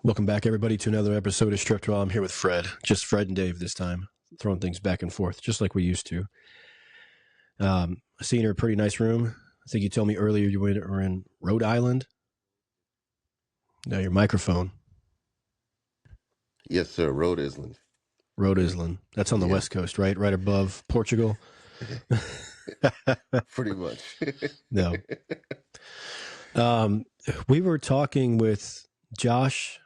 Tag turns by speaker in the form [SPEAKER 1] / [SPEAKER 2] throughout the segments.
[SPEAKER 1] Welcome back, everybody, to another episode of Stripped Raw. I'm here with Fred, just Fred and Dave this time, throwing things back and forth, just like we used to. I see you're in a pretty nice room. I think you told me earlier you were in Rhode Island. Now your microphone.
[SPEAKER 2] Yes, sir. Rhode Island.
[SPEAKER 1] Rhode Island. That's on the West Coast, right? Right above Portugal.
[SPEAKER 2] Pretty much.
[SPEAKER 1] No. We were talking with Josh,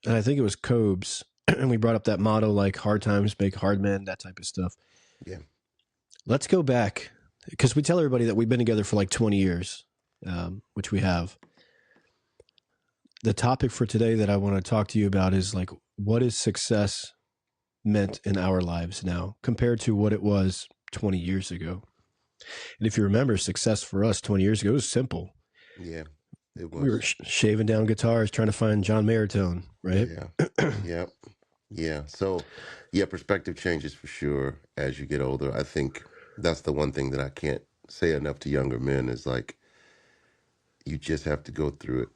[SPEAKER 1] and I think it was Cobes, and we brought up that motto like hard times make hard men, that type of stuff.
[SPEAKER 2] Yeah.
[SPEAKER 1] Let's go back, because we tell everybody that we've been together for like 20 years, which we have. The topic for today that I want to talk to you about is like, what is success meant in our lives now compared to what it was 20 years ago? And if you remember, success for us 20 years ago was simple.
[SPEAKER 2] Yeah, it was.
[SPEAKER 1] We were shaving down guitars, trying to find John Mayer tone, right?
[SPEAKER 2] Yeah. Yeah. So, perspective changes for sure as you get older. I think that's the one thing that I can't say enough to younger men is like, you just have to go through it.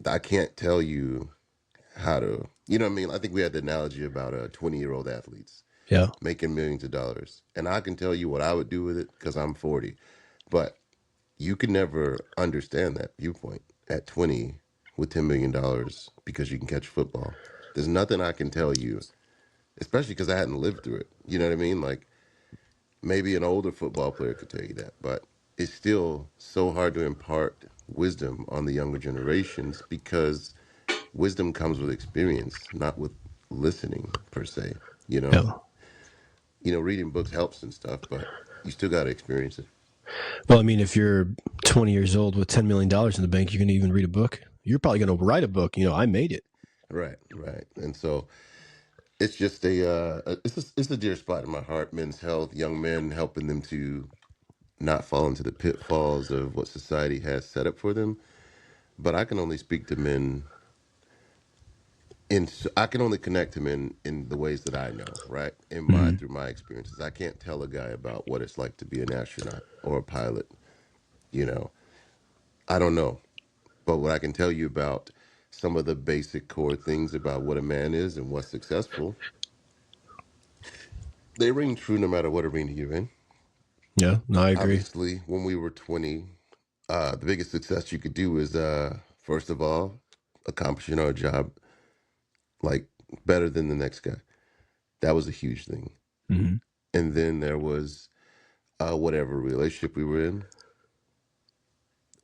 [SPEAKER 2] I can't tell you how to, you know what I mean? I think we had the analogy about 20-year-old athletes making millions of dollars. And I can tell you what I would do with it because I'm 40. But you can never understand that viewpoint at 20 with $10 million because you can catch football. There's nothing I can tell you, especially because I hadn't lived through it. You know what I mean? Like maybe an older football player could tell you that, but it's still so hard to impart wisdom on the younger generations because wisdom comes with experience, not with listening per se. Reading books helps and stuff, but you still got to experience it.
[SPEAKER 1] Well, I mean, if you're 20 years old with $10 million in the bank, you can even read a book. You're probably going to write a book. I made it.
[SPEAKER 2] Right. And so it's just it's a dear spot in my heart. Men's health, young men, helping them to not fall into the pitfalls of what society has set up for them. But I can only speak to men I can only connect to men in the ways that I know, right? Through my experiences. I can't tell a guy about what it's like to be an astronaut or a pilot. I don't know. But what I can tell you about some of the basic core things about what a man is and what's successful, they ring true no matter what arena you're in.
[SPEAKER 1] Yeah, no, I agree.
[SPEAKER 2] Obviously, when we were 20, the biggest success you could do is, first of all, accomplishing our job like better than the next guy. That was a huge thing.
[SPEAKER 1] Mm-hmm.
[SPEAKER 2] And then there was whatever relationship we were in.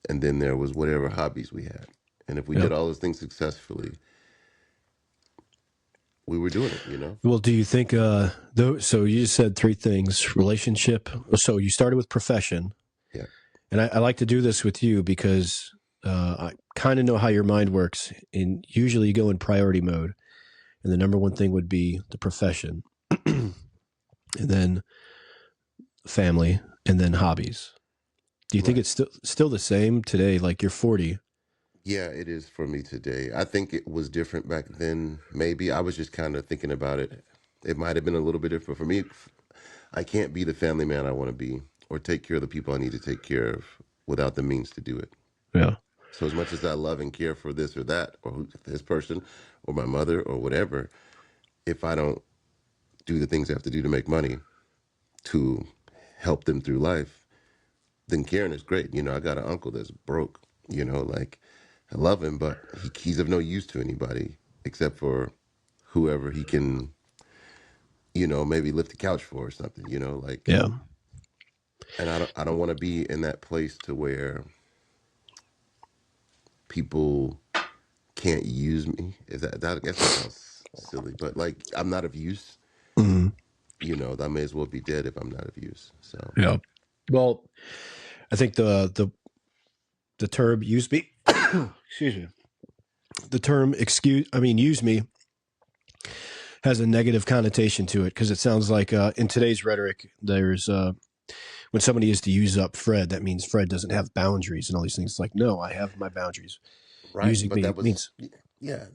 [SPEAKER 2] And then there was whatever hobbies we had. And if we did all those things successfully, we were doing it,
[SPEAKER 1] Well, do you think, so you just said three things: relationship. So you started with profession.
[SPEAKER 2] Yeah.
[SPEAKER 1] And I like to do this with you because I kind of know how your mind works. And usually you go in priority mode. And the number one thing would be the profession, and then family, and then hobbies. Do you think it's still the same today? Like you're 40.
[SPEAKER 2] Yeah, it is for me today. I think it was different back then. Maybe I was just kind of thinking about it. It might have been a little bit different for me. I can't be the family man I want to be or take care of the people I need to take care of without the means to do it.
[SPEAKER 1] Yeah.
[SPEAKER 2] So as much as I love and care for this or that or this person or my mother or whatever, if I don't do the things I have to do to make money to help them through life, then caring is great. I got an uncle that's broke, like I love him, but he's of no use to anybody except for whoever he can, maybe lift the couch for or something, like.
[SPEAKER 1] Yeah.
[SPEAKER 2] And I don't want to be in that place to where people can't use me. Is that I guess that sounds silly, but like I'm not of use.
[SPEAKER 1] Mm-hmm.
[SPEAKER 2] I may as well be dead if I'm not of use. So
[SPEAKER 1] yeah. Well, I think the term "use me," excuse me, the term "use me" has a negative connotation to it because it sounds like in today's rhetoric, there's when somebody is to use up Fred, that means Fred doesn't have boundaries and all these things. It's like, no, I have my boundaries.
[SPEAKER 2] right,
[SPEAKER 1] Using
[SPEAKER 2] but
[SPEAKER 1] me
[SPEAKER 2] that was
[SPEAKER 1] means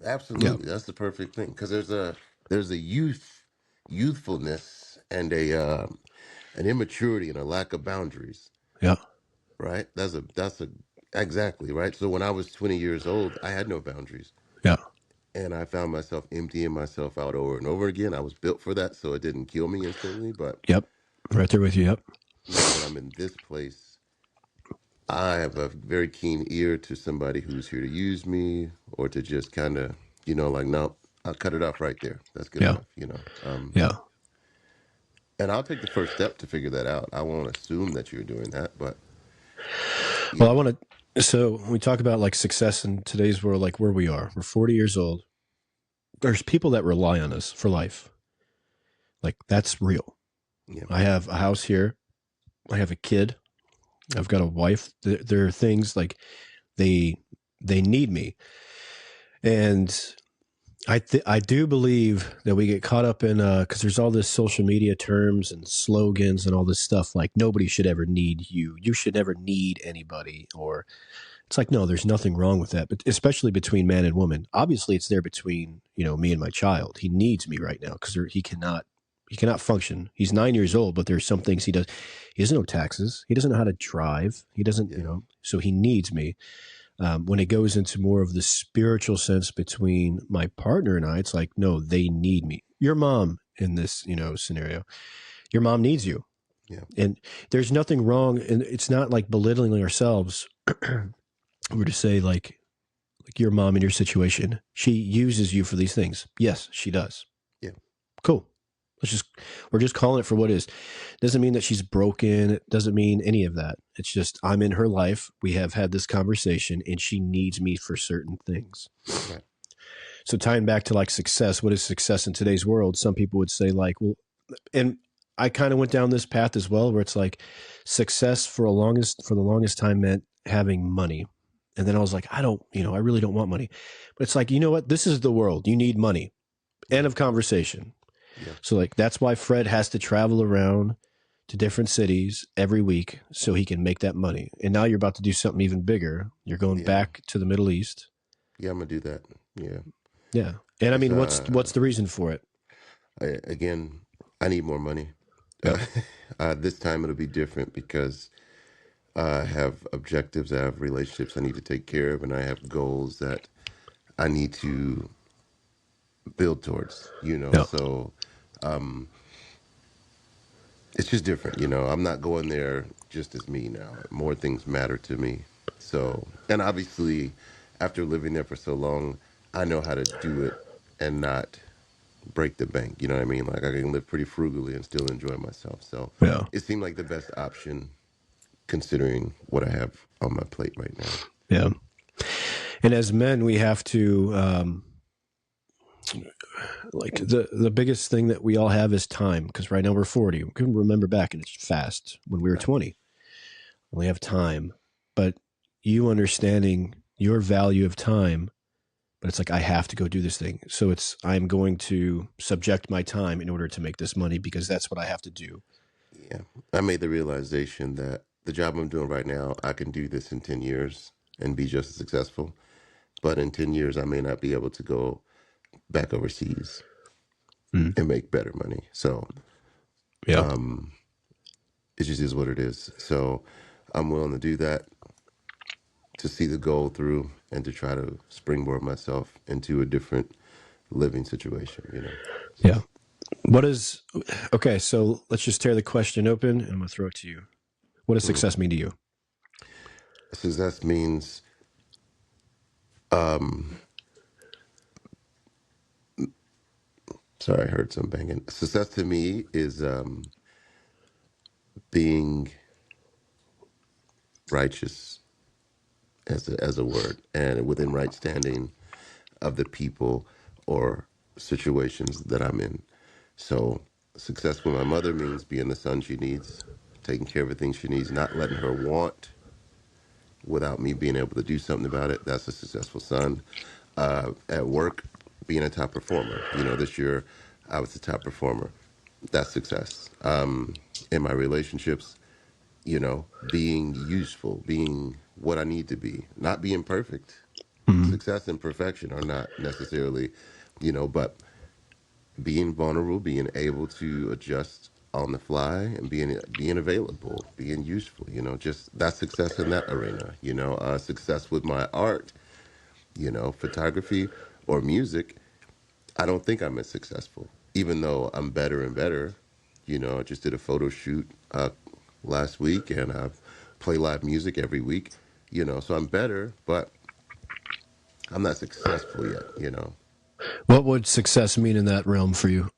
[SPEAKER 2] absolutely that's the perfect thing because there's a youthfulness and a an immaturity and a lack of boundaries.
[SPEAKER 1] Yeah.
[SPEAKER 2] Right. That's a exactly right. So when I was 20 years old, I had no boundaries.
[SPEAKER 1] Yeah.
[SPEAKER 2] and I found myself emptying myself out over and over again. I was built for that, so it didn't kill me instantly. But
[SPEAKER 1] Yep. Right there with you. Yep.
[SPEAKER 2] now that I'm in this place, I have a very keen ear to somebody who's here to use me or to just kind of, like, no, I'll cut it off right there. That's good
[SPEAKER 1] Yeah.
[SPEAKER 2] enough.
[SPEAKER 1] Yeah.
[SPEAKER 2] And I'll take the first step to figure that out. I won't assume that you're doing that, but you
[SPEAKER 1] Well, I
[SPEAKER 2] know,
[SPEAKER 1] want to. So when we talk about like success in today's world, like where we are, we're 40 years old. There's people that rely on us for life. Like that's real.
[SPEAKER 2] yeah,
[SPEAKER 1] I have a house here. I have a kid. I've got a wife. There are things like they they need me, and I do believe that we get caught up in because there's all this social media terms and slogans and all this stuff like nobody should ever need you. You should never need anybody, or it's like no, there's nothing wrong with that. But especially between man and woman, obviously it's there between me and my child. He needs me right now because he cannot function. He's 9 years old, but there's some things he does. He doesn't know taxes. He doesn't know how to drive. He doesn't,
[SPEAKER 2] yeah,
[SPEAKER 1] so he needs me. When it goes into more of the spiritual sense between my partner and I, it's like, no, they need me. Your mom in this, scenario, your mom needs you.
[SPEAKER 2] yeah,
[SPEAKER 1] And there's nothing wrong. And it's not like belittling ourselves. We're to say like your mom in your situation, she uses you for these things. Yes, she does.
[SPEAKER 2] yeah,
[SPEAKER 1] Cool. We're just calling it for what it is. Doesn't mean that she's broken. It doesn't mean any of that. It's just I'm in her life. We have had this conversation and she needs me for certain things.
[SPEAKER 2] right,
[SPEAKER 1] So tying back to like success, what is success in today's world? Some people would say like, well, and I kind of went down this path as well, where it's like success for the longest time meant having money. And then I was like, I really don't want money. But it's like, you know what? This is the world. You need money.
[SPEAKER 2] yeah,
[SPEAKER 1] End of conversation.
[SPEAKER 2] yeah,
[SPEAKER 1] So like that's why Fred has to travel around to different cities every week so he can make that money. And now you're about to do something even bigger. You're going
[SPEAKER 2] yeah,
[SPEAKER 1] back to the Middle East.
[SPEAKER 2] yeah. I'm gonna do that. Yeah,
[SPEAKER 1] Yeah. And I
[SPEAKER 2] it's
[SPEAKER 1] mean, what's the reason for it?
[SPEAKER 2] again, I need more money.
[SPEAKER 1] Yep.
[SPEAKER 2] This time it'll be different because I have objectives, I have relationships I need to take care of, and I have goals that I need to build towards.
[SPEAKER 1] Yeah.
[SPEAKER 2] So it's just different. I'm not going there just as me now. More things matter to me. So, and obviously, after living there for so long, I know how to do it and not break the bank. You know what I mean? Like I can live pretty frugally and still enjoy myself. So
[SPEAKER 1] Yeah.
[SPEAKER 2] it seemed like the best option considering what I have on my plate right now.
[SPEAKER 1] Yeah. And as men, we have to like the biggest thing that we all have is time because right now we're 40. We can remember back and it's fast when we were
[SPEAKER 2] Right.
[SPEAKER 1] 20. We have time, but you understanding your value of time, but it's like I have to go do this thing. So it's I'm going to subject my time in order to make this money because that's what I have to do.
[SPEAKER 2] Yeah. I made the realization that the job I'm doing right now, I can do this in 10 years and be just as successful. But in 10 years, I may not be able to go back overseas
[SPEAKER 1] Mm.
[SPEAKER 2] and make better money. So
[SPEAKER 1] Yeah.
[SPEAKER 2] it just is what it is. So I'm willing to do that to see the goal through and to try to springboard myself into a different living situation.
[SPEAKER 1] Yeah. What is okay? So let's just tear the question open, and I'm gonna throw it to you. What does
[SPEAKER 2] Mm.
[SPEAKER 1] success mean to you?
[SPEAKER 2] Success means um, sorry, I heard some banging. Success to me is being righteous as a word and within right standing of the people or situations that I'm in. So success with my mother means being the son she needs, taking care of everything she needs, not letting her want without me being able to do something about it. That's a successful son. At work, being a top performer. This year I was the top performer. That's success. In my relationships, being useful, being what I need to be, not being perfect.
[SPEAKER 1] Mm-hmm.
[SPEAKER 2] Success and perfection are not necessarily, but being vulnerable, being able to adjust on the fly and being available, being useful, just that success in that arena, success with my art, photography. or music, I don't think I'm as successful, even though I'm better and better. You know, I just did a photo shoot last week, and I play live music every week. You know, so I'm better, but I'm not successful yet. You know,
[SPEAKER 1] What would success mean in that realm for you?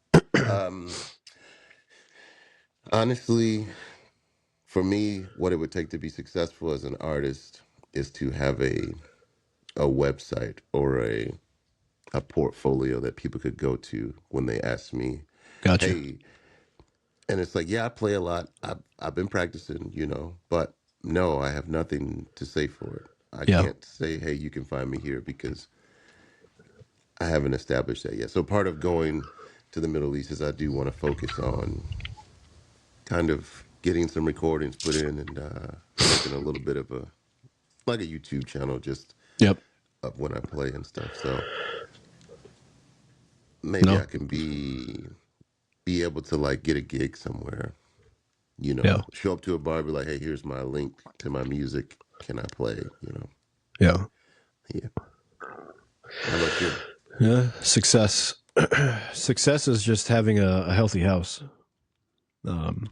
[SPEAKER 2] um, honestly, for me, what it would take to be successful as an artist is to have a website or a portfolio that people could go to when they ask me,
[SPEAKER 1] Gotcha.
[SPEAKER 2] "Hey," and it's like, "Yeah, I play a lot. I've been practicing, you know, but no, I have nothing to say for it. I
[SPEAKER 1] Yeah.
[SPEAKER 2] can't say, hey, you can find me here because I haven't established that yet." So part of going to the Middle East is I do want to focus on kind of getting some recordings put in and making a little bit of a like a YouTube channel just
[SPEAKER 1] Yep.
[SPEAKER 2] of when I play and stuff. So maybe I
[SPEAKER 1] No.
[SPEAKER 2] can be able to like get a gig somewhere, you
[SPEAKER 1] Yeah.
[SPEAKER 2] know, show up to a bar, be like, hey, here's my link to my music. Can I play? You know,
[SPEAKER 1] Yeah.
[SPEAKER 2] yeah. How about you?
[SPEAKER 1] Yeah. Success. Success is just having a healthy house. Um,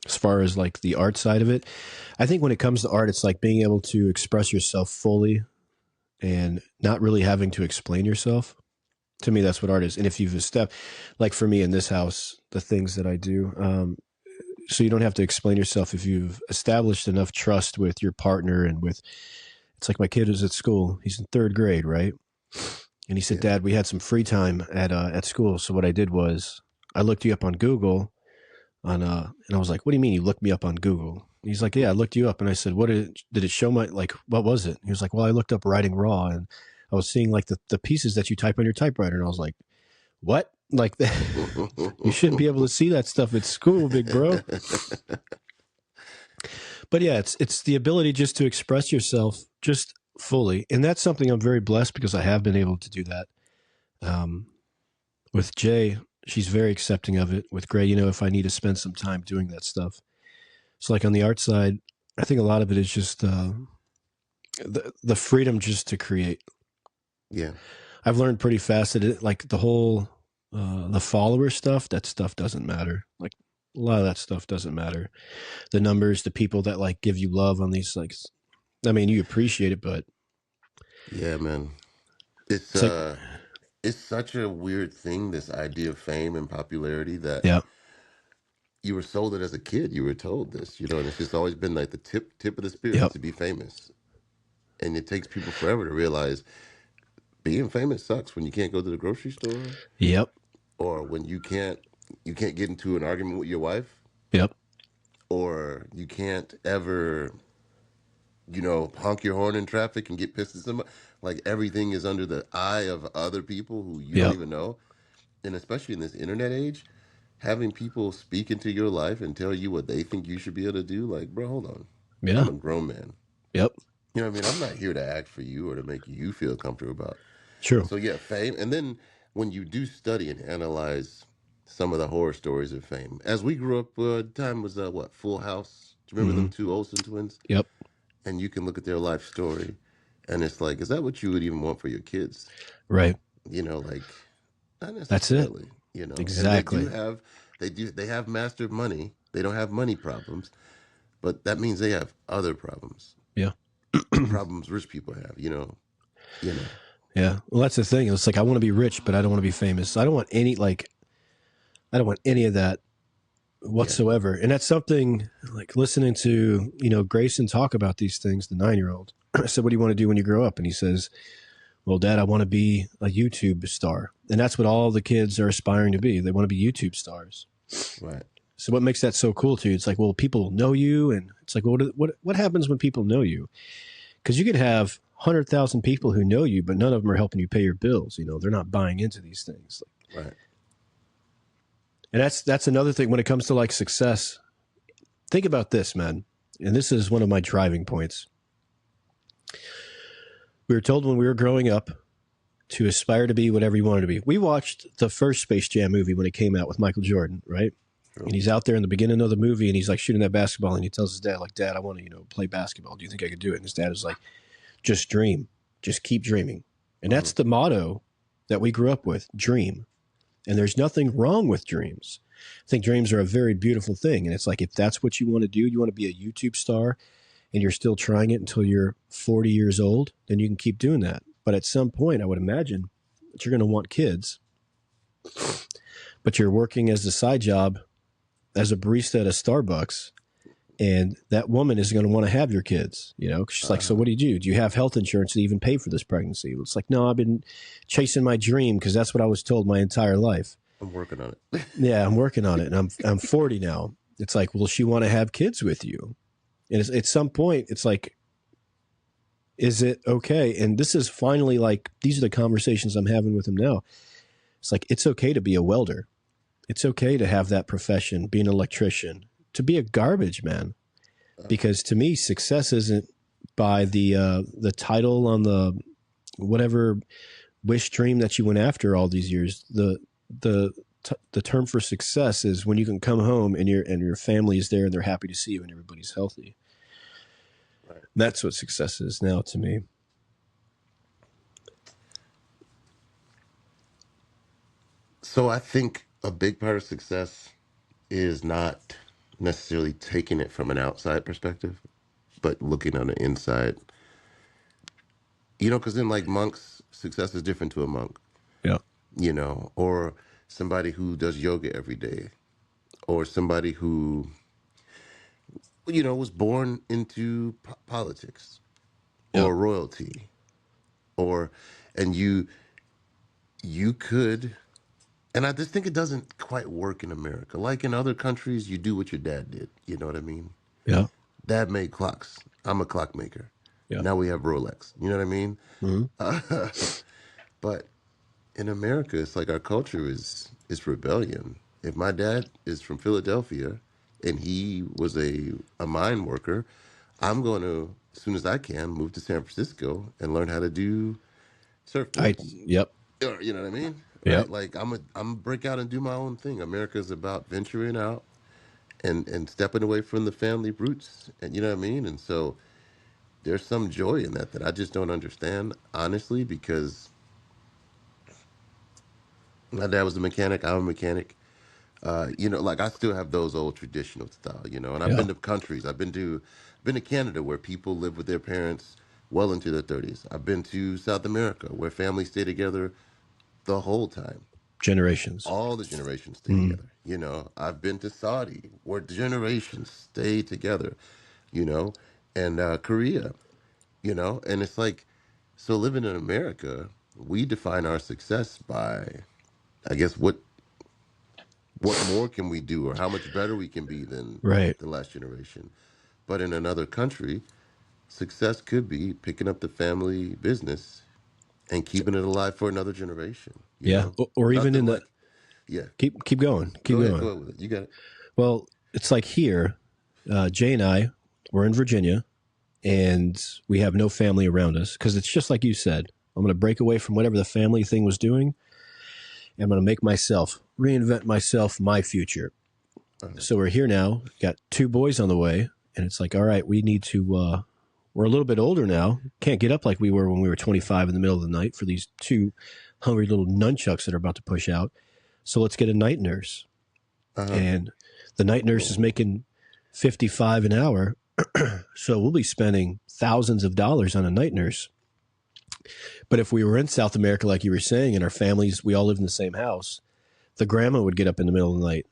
[SPEAKER 1] as far as like the art side of it, I think when it comes to art, it's like being able to express yourself fully and not really having to explain yourself. To me, that's what art is. And if you've stepped, like for me in this house, the things that I do, so you don't have to explain yourself. If you've established enough trust with your partner and with, it's like my kid is at school. He's in third grade, right? And he said,
[SPEAKER 2] Yeah.
[SPEAKER 1] "Dad, we had some free time at school. So what I did was I looked you up on Google and I was like, what do you mean you looked me up on Google?" He's like, "Yeah, I looked you up." And I said, did it show my, like, what was it? He was like, "Well, I looked up writing raw and I was seeing like the pieces that you type on your typewriter." And I was like, what? Like that, you shouldn't be able to see that stuff at school, big bro. But yeah, it's the ability just to express yourself just fully. And that's something I'm very blessed because I have been able to do that. Um, with Jay, she's very accepting of it. With Gray, if I need to spend some time doing that stuff. So like on the art side, I think a lot of it is just the freedom just to create.
[SPEAKER 2] Yeah.
[SPEAKER 1] I've learned pretty fast that like the whole the follower stuff, that stuff doesn't matter. Like a lot of that stuff doesn't matter. The numbers, the people that like give you love on these, like, I mean, you appreciate it, but
[SPEAKER 2] Yeah, man. It's
[SPEAKER 1] it's like,
[SPEAKER 2] uh it's such a weird thing, this idea of fame and popularity that
[SPEAKER 1] yeah,
[SPEAKER 2] you were sold it as a kid. You were told this, you know, and it's just always been like the tip of the spear is
[SPEAKER 1] yep,
[SPEAKER 2] to be famous. And it takes people forever to realize being famous sucks when you can't go to the grocery store
[SPEAKER 1] yep,
[SPEAKER 2] or when you can't get into an argument with your wife
[SPEAKER 1] yep,
[SPEAKER 2] or you can't ever, you know, honk your horn in traffic and get pissed at somebody. Like everything is under the eye of other people who you don't
[SPEAKER 1] yep,
[SPEAKER 2] even know. And especially in this internet age, having people speak into your life and tell you what they think you should be able to do, like, bro, hold on.
[SPEAKER 1] yeah,
[SPEAKER 2] I'm a grown man.
[SPEAKER 1] yep,
[SPEAKER 2] You know what I mean? I'm not here to act for you or to make you feel comfortable about.
[SPEAKER 1] true.
[SPEAKER 2] So yeah, fame. And then when you do study and analyze some of the horror stories of fame, as we grew up, time was what, Full House. Do you remember
[SPEAKER 1] Hmm.
[SPEAKER 2] them two Olsen twins?
[SPEAKER 1] Yep,
[SPEAKER 2] And you can look at their life story, and it's like, is that what you would even want for your kids?
[SPEAKER 1] right.
[SPEAKER 2] You know, like not
[SPEAKER 1] That's it.
[SPEAKER 2] necessarily. You know, and
[SPEAKER 1] Exactly.
[SPEAKER 2] they have mastered money. They don't have money problems, but that means they have other problems,
[SPEAKER 1] Yeah.
[SPEAKER 2] problems rich people have. You know.
[SPEAKER 1] Yeah. Well, that's the thing. It's like I want to be rich, but I don't want to be famous. I don't want any like I don't want any of that
[SPEAKER 2] Yeah.
[SPEAKER 1] whatsoever. And that's something like listening to, Grayson talk about these things, the 9-year-old. I said, "What do you want to do when you grow up?" And he says, "Well, Dad, I want to be a YouTube star." And that's what all the kids are aspiring to be. They want to be YouTube stars.
[SPEAKER 2] Right.
[SPEAKER 1] So what makes that so cool to you? It's like, well, people know you. And it's like, well, what happens when people know you? Because you could have 100,000 people who know you, but none of them are helping you pay your bills. They're not buying into these things.
[SPEAKER 2] Right.
[SPEAKER 1] And that's another thing when it comes to like success. Think about this, man. And this is one of my driving points. We were told when we were growing up to aspire to be whatever you wanted to be. We watched the first Space Jam movie when it came out with Michael Jordan, right? And
[SPEAKER 2] True.
[SPEAKER 1] he's out there in the beginning of the movie and he's like shooting that basketball and he tells his dad, like, "Dad, I want to, play basketball. Do you think I could do it?" And his dad is like, "Just dream. Just keep dreaming." And
[SPEAKER 2] Hmm.
[SPEAKER 1] that's the motto that we grew up with, dream. And there's nothing wrong with dreams. I think dreams are a very beautiful thing. And it's like, if that's what you want to do, you want to be a YouTube star and you're still trying it until you're 40 years old, then you can keep doing that. But at some point, I would imagine that you're going to want kids, but you're working as a side job as a barista at a Starbucks, and that woman is going to want to have your kids. You know, she's like, so what do you do? Do you have health insurance to even pay for this pregnancy? It's like, no, I've been chasing my dream because that's what I was told my entire life.
[SPEAKER 2] I'm working on it.
[SPEAKER 1] Yeah, I'm working on it, and I'm 40 now. It's like, will she want to have kids with you? And at some point, it's like, is it okay? And this is finally like, these are the conversations I'm having with him now. It's like, it's okay to be a welder. It's okay to have that profession, be an electrician, to be a garbage man. Because to me, success isn't by the title on the whatever wish dream that you went after all these years. The term for success is when you can come home and your family is there and they're happy to see you and everybody's healthy.
[SPEAKER 2] Right.
[SPEAKER 1] That's what success is now to me.
[SPEAKER 2] So I think a big part of success is not necessarily taking it from an outside perspective, but looking on the inside. You know, because in like monks, success is different to a monk,
[SPEAKER 1] Yeah.
[SPEAKER 2] you know, or somebody who does yoga every day, or somebody who, you know, was born into politics
[SPEAKER 1] Yeah.
[SPEAKER 2] or royalty, or, and you could, and I just think it doesn't quite work in America. Like in other countries, you do what your dad did. You know what I mean?
[SPEAKER 1] Yeah.
[SPEAKER 2] Dad made clocks. I'm a clockmaker.
[SPEAKER 1] Yeah.
[SPEAKER 2] Now we have Rolex. You know what I mean?
[SPEAKER 1] Mm-hmm.
[SPEAKER 2] But in America, it's like our culture is rebellion. If my dad is from Philadelphia and he was a mine worker, I'm going to, as soon as I can, move to San Francisco and learn how to do surfboards.
[SPEAKER 1] Yep.
[SPEAKER 2] Or, you know what I mean?
[SPEAKER 1] Yep.
[SPEAKER 2] Right? Like I'm break out and do my own thing. America is about venturing out and stepping away from the family roots, and you know what I mean? And so there's some joy in that I just don't understand, honestly, because my dad was a mechanic, I'm a mechanic. You know, like I still have those old traditional style, you know, and I've
[SPEAKER 1] Yeah.
[SPEAKER 2] been to countries. Been to Canada where people live with their parents well into their 30s. I've been to South America where families stay together the whole time.
[SPEAKER 1] Generations.
[SPEAKER 2] All the generations stay
[SPEAKER 1] Mm.
[SPEAKER 2] together. You know, I've been to Saudi where generations stay together, you know, and Korea, you know, and it's like, so living in America, we define our success by, I guess, what more can we do or how much better we can be than
[SPEAKER 1] Right.
[SPEAKER 2] the last generation. But in another country, success could be picking up the family business and keeping it alive for another generation, you
[SPEAKER 1] Yeah.
[SPEAKER 2] know?
[SPEAKER 1] Or even
[SPEAKER 2] Nothing
[SPEAKER 1] in the
[SPEAKER 2] like, yeah,
[SPEAKER 1] keep going. Keep
[SPEAKER 2] go
[SPEAKER 1] going.
[SPEAKER 2] ahead with it. You got it.
[SPEAKER 1] Well, it's like here, Jay and I, we're in Virginia, and we have no family around us because it's just like you said. I'm going to break away from whatever the family thing was doing. And I'm going to make myself, reinvent myself, my future.
[SPEAKER 2] Uh-huh.
[SPEAKER 1] So we're here now, got 2 boys on the way, and it's like, all right, we need to, we're a little bit older now. Can't get up like we were when we were 25 in the middle of the night for these 2 hungry little nunchucks that are about to push out. So let's get a night nurse.
[SPEAKER 2] Uh-huh.
[SPEAKER 1] And the night nurse is making $55 an hour. So we'll be spending thousands of dollars on a night nurse. But if we were in South America, like you were saying, and our families, we all lived in the same house, the grandma would get up in the middle of the night,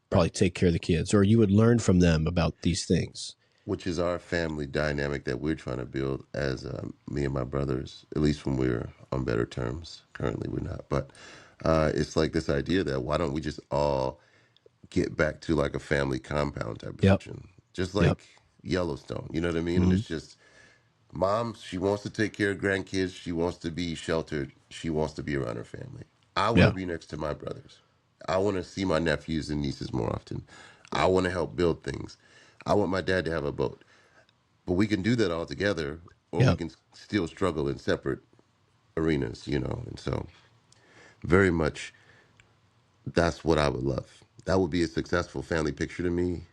[SPEAKER 1] probably take care of the kids, or you would learn from them about these things.
[SPEAKER 2] Which is our family dynamic that we're trying to build as me and my brothers, at least when we're on better terms. Currently, we're not. But it's like this idea that why don't we just all get back to like a family compound type of
[SPEAKER 1] Yep.
[SPEAKER 2] situation? Just
[SPEAKER 1] Yep.
[SPEAKER 2] like Yellowstone, you know what I mean? And
[SPEAKER 1] Mm-hmm.
[SPEAKER 2] it's just mom, she wants to take care of grandkids. She wants to be sheltered. She wants to be around her family. I want to
[SPEAKER 1] Yeah.
[SPEAKER 2] be next to my brothers. I want to see my nephews and nieces more often. I want to help build things. I want my dad to have a boat. But we can do that all together, or we
[SPEAKER 1] Yep.
[SPEAKER 2] can still struggle in separate arenas, you know? And so, very much, that's what I would love. That would be a successful family picture to me,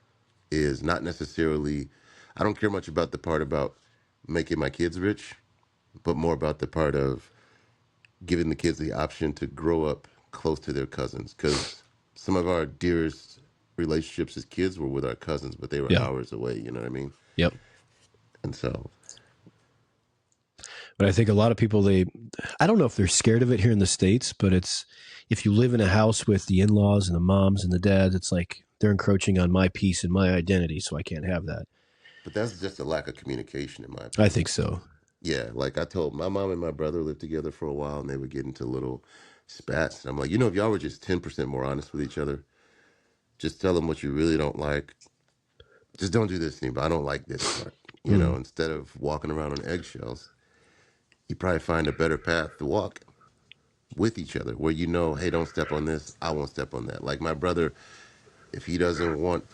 [SPEAKER 2] is not necessarily, I don't care much about the part about making my kids rich, but more about the part of giving the kids the option to grow up close to their cousins, because some of our dearest relationships as kids were with our cousins, but they were
[SPEAKER 1] Yeah.
[SPEAKER 2] hours away. You know what I mean?
[SPEAKER 1] Yep.
[SPEAKER 2] And so,
[SPEAKER 1] But I think a lot of people, I don't know if they're scared of it here in the States, but it's, if you live in a house with the in-laws and the moms and the dads, it's like they're encroaching on my peace and my identity. So I can't have that.
[SPEAKER 2] but that's just a lack of communication, in my
[SPEAKER 1] I
[SPEAKER 2] opinion.
[SPEAKER 1] think so.
[SPEAKER 2] Yeah, like I told my mom and my brother lived together for a while, and they would get into little spats. And I'm like, if y'all were just 10% more honest with each other, just tell them what you really don't like. Just don't do this anymore. I don't like this part.
[SPEAKER 1] Mm.
[SPEAKER 2] Instead of walking around on eggshells, you probably find a better path to walk with each other where hey, don't step on this. I won't step on that. Like my brother, if he doesn't want,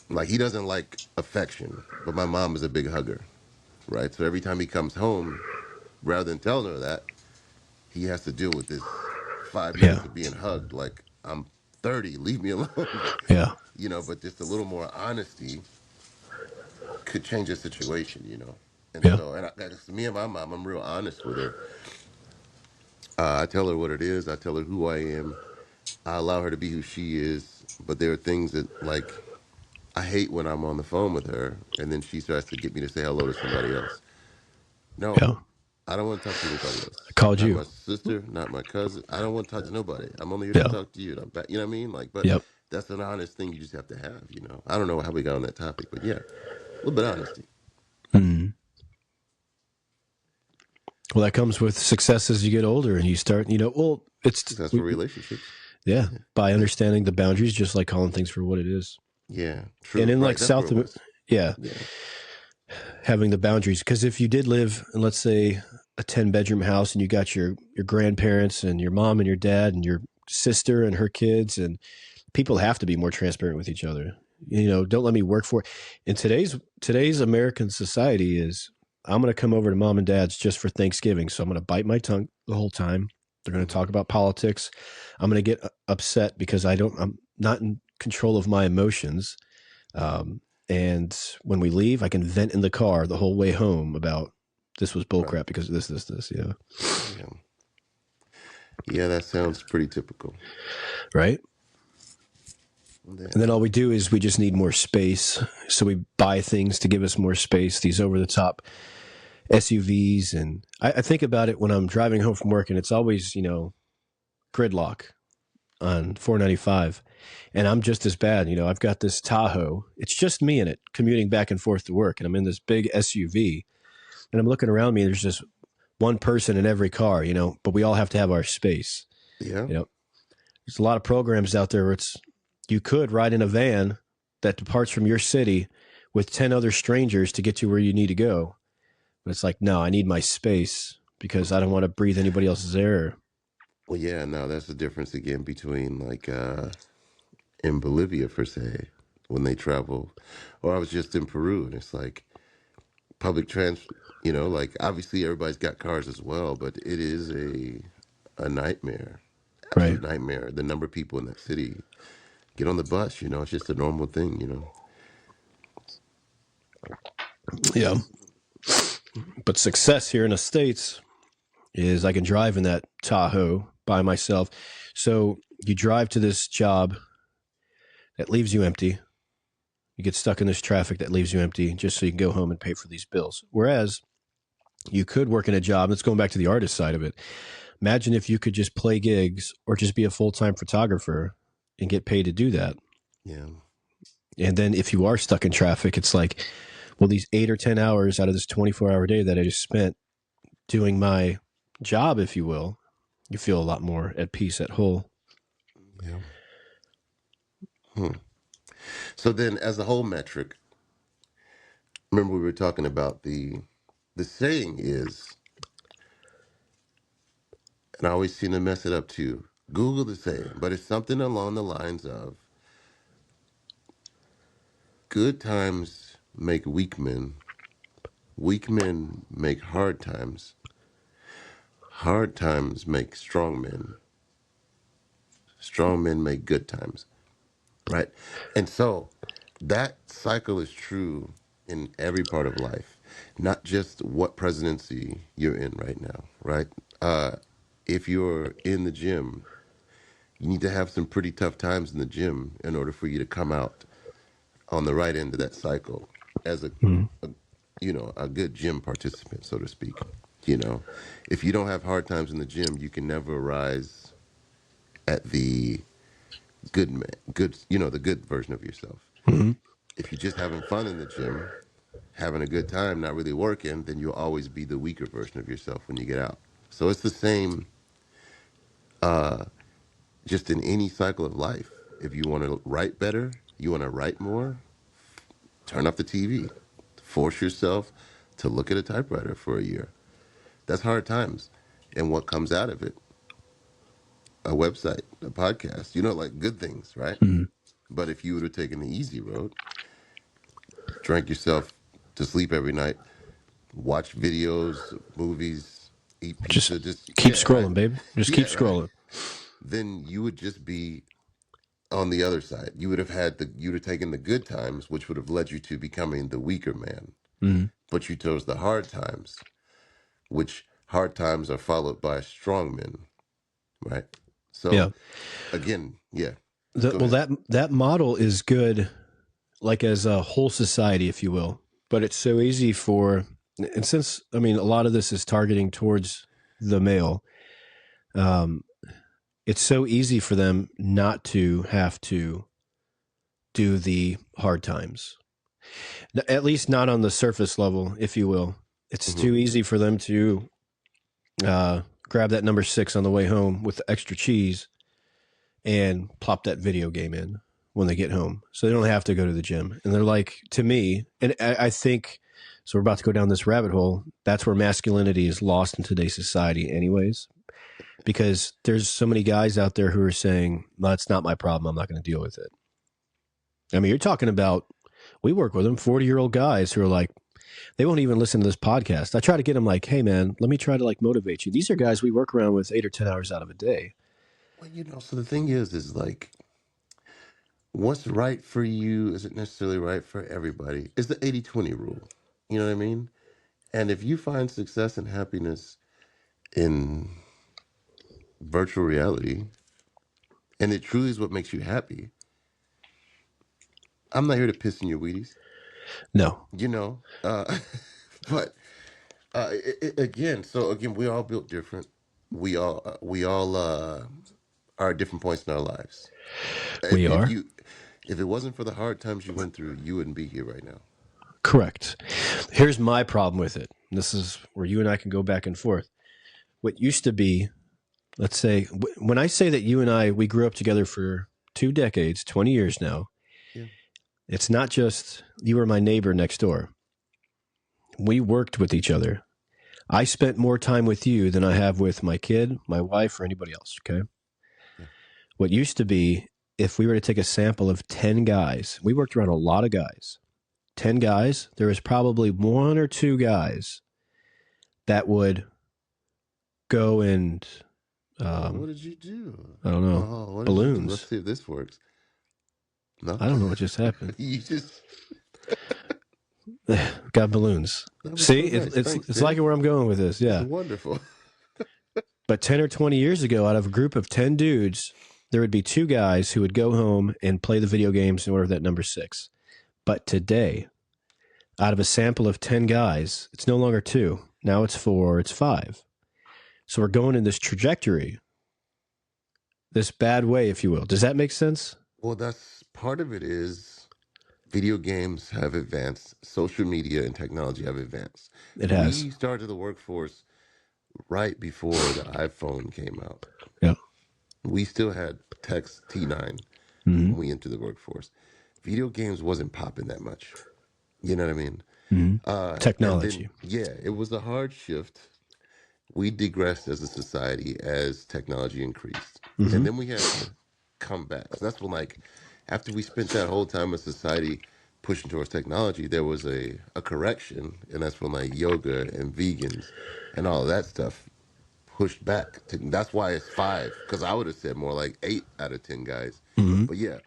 [SPEAKER 2] like, he doesn't like affection, but my mom is a big hugger, right? So every time he comes home, rather than telling her that, he has to deal with this 5 minutes
[SPEAKER 1] Yeah.
[SPEAKER 2] of being hugged. Like, I'm 30, leave me alone.
[SPEAKER 1] Yeah.
[SPEAKER 2] But just a little more honesty could change the situation. And
[SPEAKER 1] Yeah.
[SPEAKER 2] so, me and my mom, I'm real honest with her. I tell her what it is. I tell her who I am. I allow her to be who she is. But there are things that, like, I hate when I'm on the phone with her and then she starts to get me to say hello to somebody else. No,
[SPEAKER 1] Yeah.
[SPEAKER 2] I don't want to talk to anybody
[SPEAKER 1] I
[SPEAKER 2] else.
[SPEAKER 1] called
[SPEAKER 2] Not
[SPEAKER 1] you.
[SPEAKER 2] my sister, not my cousin. I don't want to talk to nobody. I'm only here to
[SPEAKER 1] Yeah.
[SPEAKER 2] talk to you. And I'm back. You know what I mean? Like, but
[SPEAKER 1] Yep.
[SPEAKER 2] that's an honest thing you just have to have. I don't know how we got on that topic, but yeah, a little bit of honesty.
[SPEAKER 1] Mm. Well, that comes with success as you get older and you start, well,
[SPEAKER 2] That's for relationships.
[SPEAKER 1] yeah, by understanding the boundaries, just like calling things for what it is.
[SPEAKER 2] Yeah,
[SPEAKER 1] And
[SPEAKER 2] true.
[SPEAKER 1] in like
[SPEAKER 2] Right. That's where it was.
[SPEAKER 1] Yeah,
[SPEAKER 2] Yeah.
[SPEAKER 1] having the boundaries. Because if you did live in, let's say, a 10-bedroom house and you got your grandparents and your mom and your dad and your sister and her kids, and people have to be more transparent with each other. Don't let me work for it. In today's American society is, I'm going to come over to mom and dad's just for Thanksgiving. So I'm going to bite my tongue the whole time. They're going to talk about politics. I'm going to get upset because I'm not in control of my emotions. And when we leave, I can vent in the car the whole way home about this was
[SPEAKER 2] Right.
[SPEAKER 1] bullcrap because of this. Yeah.
[SPEAKER 2] Yeah. Yeah, that sounds pretty typical.
[SPEAKER 1] Right.
[SPEAKER 2] Yeah.
[SPEAKER 1] And then all we do is we just need more space. So we buy things to give us more space, these over the top SUVs. And I think about it when I'm driving home from work, and it's always, gridlock on 495. And I'm just as bad. I've got this Tahoe. It's just me in it, commuting back and forth to work. And I'm in this big SUV. And I'm looking around me, and there's just one person in every car, but we all have to have our space.
[SPEAKER 2] Yeah.
[SPEAKER 1] There's a lot of programs out there where you could ride in a van that departs from your city with 10 other strangers to get you where you need to go. But it's like, no, I need my space because I don't want to breathe anybody else's air.
[SPEAKER 2] Well, yeah, no, that's the difference again between, like, in Bolivia, per se, when they travel, or I was just in Peru, and it's like public like, obviously everybody's got cars as well, but it is a nightmare,
[SPEAKER 1] Right.
[SPEAKER 2] absolute nightmare. The number of people in that city get on the bus, it's just a normal thing.
[SPEAKER 1] Yeah. But success here in the States is I can drive in that Tahoe by myself. So you drive to this job that leaves you empty. You get stuck in this traffic that leaves you empty just so you can go home and pay for these bills. Whereas you could work in a job, that's going back to the artist side of it. Imagine if you could just play gigs or just be a full-time photographer and get paid to do that.
[SPEAKER 2] Yeah.
[SPEAKER 1] And then if you are stuck in traffic, it's like, well, these 8 or 10 hours out of this 24-hour day that I just spent doing my job, if you will, you feel a lot more at peace at whole.
[SPEAKER 2] Yeah. So then, as a whole metric, remember we were talking about the saying is, and I always seem to mess it up too. Google the saying, but it's something along the lines of good times make weak men make hard times make strong men make good times, right? And so that cycle is true in every part of life, not just what presidency you're in right now, right? if you're in the gym, you need to have some pretty tough times in the gym in order for you to come out on the right end of that cycle as a a good gym participant, so to speak. You know, if you don't have hard times in the gym, you can never rise at the good man, good, the good version of yourself.
[SPEAKER 1] Mm-hmm.
[SPEAKER 2] If you're just having fun in the gym, having a good time, not really working, then you'll always be the weaker version of yourself when you get out. So it's the same just in any cycle of life. If you want to write better, you want to write more, turn off the TV. Force yourself to look at a typewriter for a year. That's hard times. And what comes out of it? A website, a podcast, like good things, right?
[SPEAKER 1] Mm-hmm.
[SPEAKER 2] But if you would have taken the easy road, drank yourself to sleep every night, watch videos, movies, eat
[SPEAKER 1] Just
[SPEAKER 2] pizza, just,
[SPEAKER 1] keep
[SPEAKER 2] yeah, right?
[SPEAKER 1] scrolling, babe. Just keep
[SPEAKER 2] Yeah, right.
[SPEAKER 1] scrolling.
[SPEAKER 2] Then you would just be on the other side. You'd have taken the good times, which would have led you to becoming the weaker man.
[SPEAKER 1] Mm-hmm.
[SPEAKER 2] But you chose the hard times, which hard times are followed by strong men, right? So
[SPEAKER 1] Yeah.
[SPEAKER 2] again, yeah, go
[SPEAKER 1] Well,
[SPEAKER 2] ahead.
[SPEAKER 1] that model is good, like as a whole society, if you will. But it's so easy for, and since I mean, a lot of this is targeting towards the male. Um, it's so easy for them not to have to do the hard times, at least not on the surface level, if you will. It's
[SPEAKER 2] Hmm.
[SPEAKER 1] too easy for them to grab that number 6 on the way home with the extra cheese and plop that video game in when they get home. So they don't have to go to the gym. And they're like, to me, and I think, so we're about to go down this rabbit hole. That's where masculinity is lost in today's society, anyways, because there's so many guys out there who are saying, well, that's not my problem. I'm not going to deal with it. I mean, you're talking about, we work with them, 40-year-old guys who are like, they won't even listen to this podcast. I try to get them like, hey, man, let me try to like motivate you. These are guys we work around with 8 or 10 hours out of a day.
[SPEAKER 2] Well, so the thing is like what's right for you isn't necessarily right for everybody. It's the 80-20 rule. You know what I mean? And if you find success and happiness in virtual reality, and it truly is what makes you happy, I'm not here to piss in your Wheaties,
[SPEAKER 1] No,
[SPEAKER 2] you know. But again, we all built different. We all are at different points in our lives.
[SPEAKER 1] we
[SPEAKER 2] If
[SPEAKER 1] are.
[SPEAKER 2] you, if it wasn't for the hard times you went through, you wouldn't be here right now.
[SPEAKER 1] Correct. Here's my problem with it. This is where you and I can go back and forth. What used to be, let's say, when I say that you and I, we grew up together for 2 decades, 20 years now,
[SPEAKER 2] Yeah.
[SPEAKER 1] it's not just you were my neighbor next door. We worked with each other. I spent more time with you than I have with my kid, my wife, or anybody else. Okay.
[SPEAKER 2] Yeah.
[SPEAKER 1] What used to be, if we were to take a sample of 10 guys, we worked around a lot of guys. 10 guys, there was probably 1 or 2 guys that would go and,
[SPEAKER 2] Oh, what did you do?
[SPEAKER 1] I don't know,
[SPEAKER 2] Oh, what did you do? Let's
[SPEAKER 1] balloons.
[SPEAKER 2] see if this works. No,
[SPEAKER 1] I don't know what just happened.
[SPEAKER 2] you just
[SPEAKER 1] Got balloons.
[SPEAKER 2] that was
[SPEAKER 1] See,
[SPEAKER 2] so nice. Thanks,
[SPEAKER 1] it's like
[SPEAKER 2] man.
[SPEAKER 1] where I'm going with this.
[SPEAKER 2] It's
[SPEAKER 1] Yeah.
[SPEAKER 2] wonderful.
[SPEAKER 1] But 10 or 20 years ago, out of a group of 10 dudes, there would be 2 guys who would go home and play the video games in order of that number 6. But today, out of a sample of 10 guys, it's no longer 2. Now it's 4, it's 5. So we're going in this trajectory, this bad way, if you will. Does that make sense?
[SPEAKER 2] Well, that's part of it is video games have advanced, social media and technology have advanced.
[SPEAKER 1] It has.
[SPEAKER 2] We started the workforce right before the iPhone came out.
[SPEAKER 1] Yeah.
[SPEAKER 2] We still had text T9
[SPEAKER 1] Mm-hmm.
[SPEAKER 2] when we entered the workforce. Video games wasn't popping that much. You know what I mean?
[SPEAKER 1] Mm-hmm.
[SPEAKER 2] And then,
[SPEAKER 1] Technology.
[SPEAKER 2] yeah, it was a hard shift. We digressed as a society as technology increased. And
[SPEAKER 1] Mm-hmm.
[SPEAKER 2] then we had to come back. So that's when, like, after we spent that whole time as society pushing towards technology, there was a correction. And that's when, like, yoga and vegans and all of that stuff pushed back. That's why it's 5, because I would have said more like 8 out of 10 guys.
[SPEAKER 1] Mm-hmm.
[SPEAKER 2] But yeah,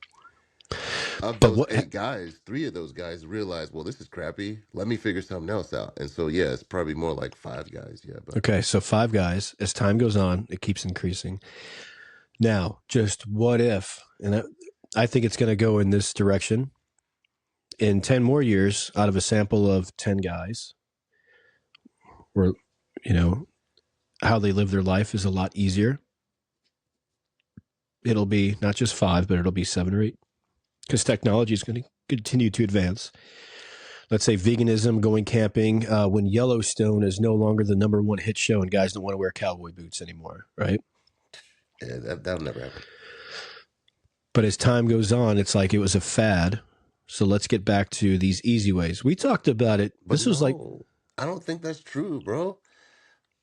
[SPEAKER 2] of
[SPEAKER 1] But
[SPEAKER 2] those
[SPEAKER 1] what?
[SPEAKER 2] 8 guys, 3 of those guys realized, well, this is crappy. Let me figure something else out. And so, yeah, it's probably more like 5 guys. Yeah, but
[SPEAKER 1] Okay, so 5 guys. As time goes on, it keeps increasing. Now, just what if? And I think it's going to go in this direction. In 10 more years, out of a sample of 10 guys, where how they live their life is a lot easier. It'll be not just 5, but it'll be 7 or 8 because technology is going to continue to advance. Let's say veganism, going camping, when Yellowstone is no longer the #1 hit show and guys don't want to wear cowboy boots anymore, right?
[SPEAKER 2] yeah, that'll never happen.
[SPEAKER 1] But as time goes on, it's like it was a fad. So let's get back to these easy ways. We talked about it.
[SPEAKER 2] But
[SPEAKER 1] This was like,
[SPEAKER 2] no, I don't think that's true, bro.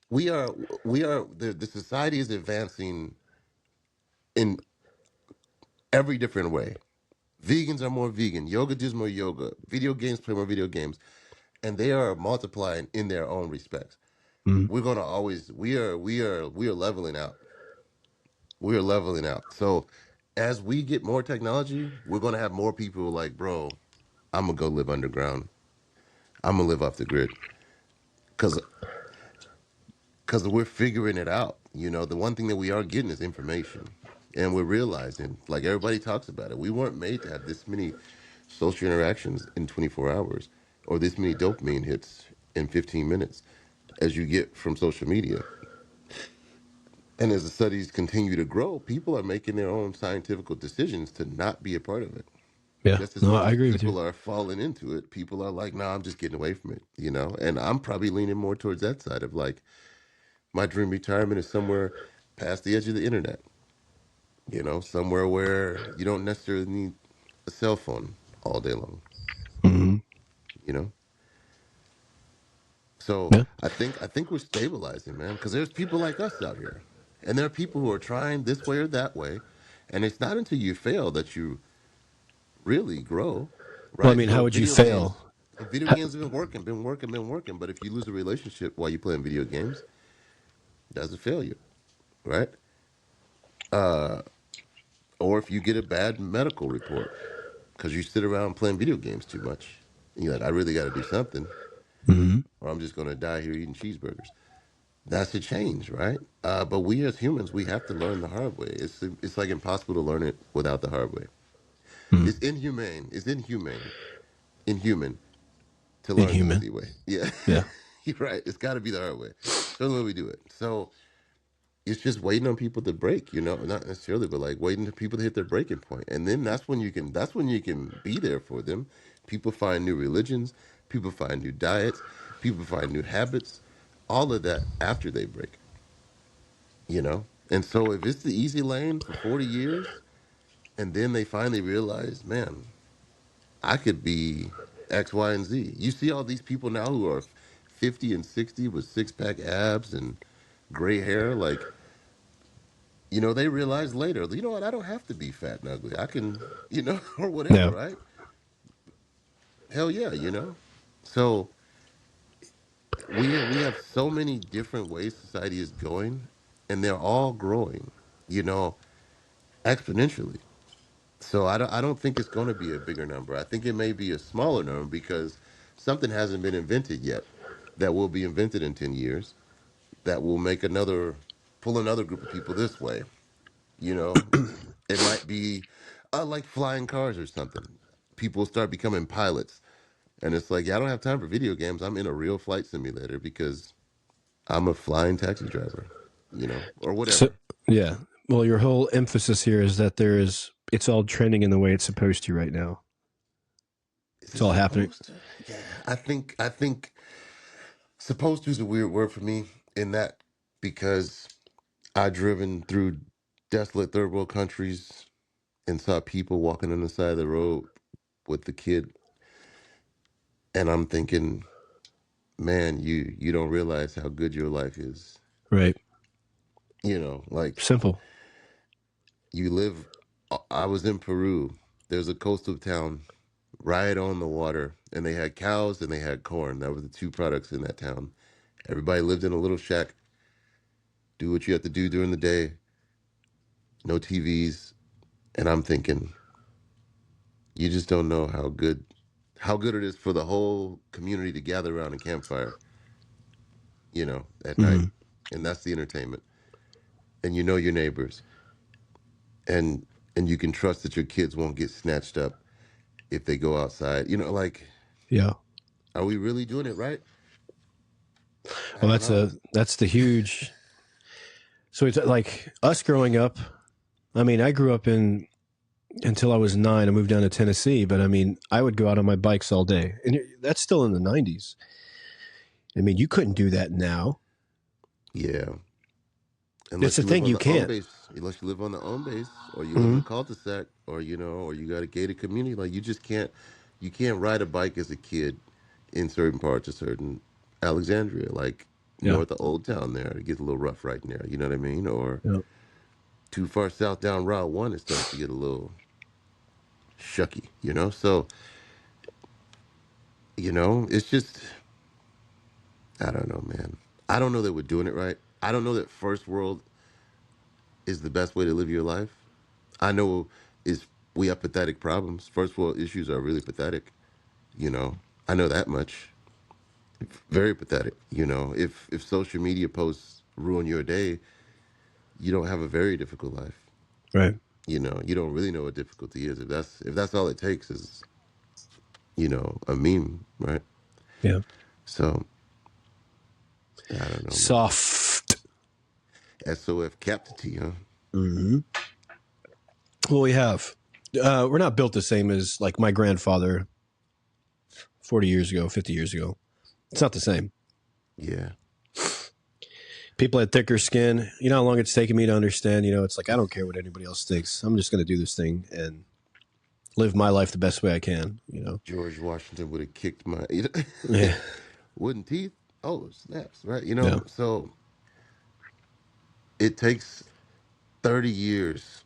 [SPEAKER 2] We are, the society is advancing in every different way. Vegans are more vegan. Yoga does more yoga. Video games play more video games. And they are multiplying in their own respects.
[SPEAKER 1] mm,
[SPEAKER 2] We're gonna always we are leveling out. We are leveling out. So as we get more technology, we're gonna have more people like, bro, I'm gonna go live underground. I'm gonna live off the grid. Cause we're figuring it out. The one thing that we are getting is information. And we're realizing, like everybody talks about it, we weren't made to have this many social interactions in 24 hours or this many dopamine hits in 15 minutes as you get from social media. And as the studies continue to grow, people are making their own scientific decisions to not be a part of it.
[SPEAKER 1] yeah,
[SPEAKER 2] Just as
[SPEAKER 1] no,
[SPEAKER 2] much
[SPEAKER 1] I
[SPEAKER 2] as
[SPEAKER 1] agree with you.
[SPEAKER 2] people are falling into it, people are like, nah, I'm just getting away from it. And I'm probably leaning more towards that side of like, my dream retirement is somewhere past the edge of the internet, somewhere where you don't necessarily need a cell phone all day long,
[SPEAKER 1] Mm-hmm.
[SPEAKER 2] you know? So
[SPEAKER 1] Yeah.
[SPEAKER 2] I think we're stabilizing, man, because there's people like us out here. And there are people who are trying this way or that way. And it's not until you fail that you really grow,
[SPEAKER 1] Well, I
[SPEAKER 2] right?
[SPEAKER 1] mean, how
[SPEAKER 2] So
[SPEAKER 1] would you
[SPEAKER 2] video
[SPEAKER 1] fail?
[SPEAKER 2] games, video games have been working. But if you lose a relationship while you're playing video games, that's a failure, right? Uh, or if you get a bad medical report because you sit around playing video games too much, and you're like, I really got to do something,
[SPEAKER 1] Mm-hmm.
[SPEAKER 2] or I'm just going to die here eating cheeseburgers. That's a change, right? But we as humans, we have to learn the hard way. It's like impossible to learn it without the hard way.
[SPEAKER 1] Mm-hmm.
[SPEAKER 2] It's inhumane. Inhuman to learn the
[SPEAKER 1] Inhuman.
[SPEAKER 2] easy way. Yeah,
[SPEAKER 1] Yeah.
[SPEAKER 2] you're right. It's got to be the hard way. So the way we do it. So it's just waiting on people to break. Not necessarily, but like waiting for people to hit their breaking point, and then that's when you can be there for them. People find new religions. People find new diets. People find new habits. All of that after they break. And so if it's the easy lane for 40 years and then they finally realize, man, I could be X, Y, and Z. You see all these people now who are 50 and 60 with six-pack abs and gray hair, like, they realize later, you know what, I don't have to be fat and ugly. I can, or whatever,
[SPEAKER 1] Yeah.
[SPEAKER 2] right? Hell yeah. So we have so many different ways society is going, and they're all growing, you know, exponentially. So I don't think it's going to be a bigger number. I think it may be a smaller number because something hasn't been invented yet that will be invented in 10 years that will pull another group of people this way. You know, it might be like flying cars or something. People start becoming pilots. And it's like, yeah, I don't have time for video games. I'm in a real flight simulator because I'm a flying taxi driver, or
[SPEAKER 1] So,
[SPEAKER 2] whatever.
[SPEAKER 1] yeah. Well, your whole emphasis here is that it's all trending in the way it's supposed to right now.
[SPEAKER 2] Is
[SPEAKER 1] It's
[SPEAKER 2] it
[SPEAKER 1] all happening.
[SPEAKER 2] supposed to? Yeah, I think supposed to is a weird word for me in that because I driven through desolate third world countries and saw people walking on the side of the road with the kid, and I'm thinking, man, you don't realize how good your life is.
[SPEAKER 1] Right.
[SPEAKER 2] Like
[SPEAKER 1] Simple.
[SPEAKER 2] you live. I was in Peru. There's a coastal town right on the water, and they had cows and they had corn. That were the two products in that town. Everybody lived in a little shack. Do what you have to do during the day. No TVs. And I'm thinking, You just don't know how good it is for the whole community to gather around a campfire, at night.
[SPEAKER 1] Mm-hmm.
[SPEAKER 2] And that's the entertainment. And you know your neighbors. And you can trust that your kids won't get snatched up if they go outside. Like,
[SPEAKER 1] Yeah.
[SPEAKER 2] are we really doing it right? I
[SPEAKER 1] Well,
[SPEAKER 2] don't know.
[SPEAKER 1] that's the huge. So it's like us growing up. I mean, I grew up in until I was 9. I moved down to Tennessee, but I mean, I would go out on my bikes all day, and that's still in the 90s. I mean, you couldn't do that now.
[SPEAKER 2] Yeah.
[SPEAKER 1] It's
[SPEAKER 2] Unless
[SPEAKER 1] the
[SPEAKER 2] you live
[SPEAKER 1] thing
[SPEAKER 2] on
[SPEAKER 1] you
[SPEAKER 2] the own
[SPEAKER 1] can't.
[SPEAKER 2] base, or you live in
[SPEAKER 1] Mm-hmm.
[SPEAKER 2] a cul-de-sac, or you got a gated community, like you can't ride a bike as a kid in certain parts of certain Alexandria, like
[SPEAKER 1] Yeah.
[SPEAKER 2] north of Old Town there. It gets a little rough right there, you know what I mean? Or
[SPEAKER 1] Yeah.
[SPEAKER 2] too far south down Route 1, it starts to get a little shucky. So, it's just, I don't know, man. I don't know that we're doing it right. I don't know that first world is the best way to live your life. I know is we have pathetic problems. First world issues are really pathetic. You know, I know that much. Very pathetic. If social media posts ruin your day, you don't have a very difficult life.
[SPEAKER 1] Right.
[SPEAKER 2] You don't really know what difficulty is. If that's all it takes is a meme, right?
[SPEAKER 1] Yeah.
[SPEAKER 2] So I don't know, man.
[SPEAKER 1] Soft.
[SPEAKER 2] SOF captaincy, huh?
[SPEAKER 1] Mm-hmm. Well, we have. We're not built the same as like my grandfather 40 years ago, 50 years ago. It's not the same.
[SPEAKER 2] Yeah.
[SPEAKER 1] People had thicker skin. You know how long it's taken me to understand? It's like, I don't care what anybody else thinks. I'm just going to do this thing and live my life the best way I can.
[SPEAKER 2] George Washington would have kicked my
[SPEAKER 1] Yeah.
[SPEAKER 2] wooden teeth. Oh, snaps, right?
[SPEAKER 1] Yeah.
[SPEAKER 2] So it takes 30 years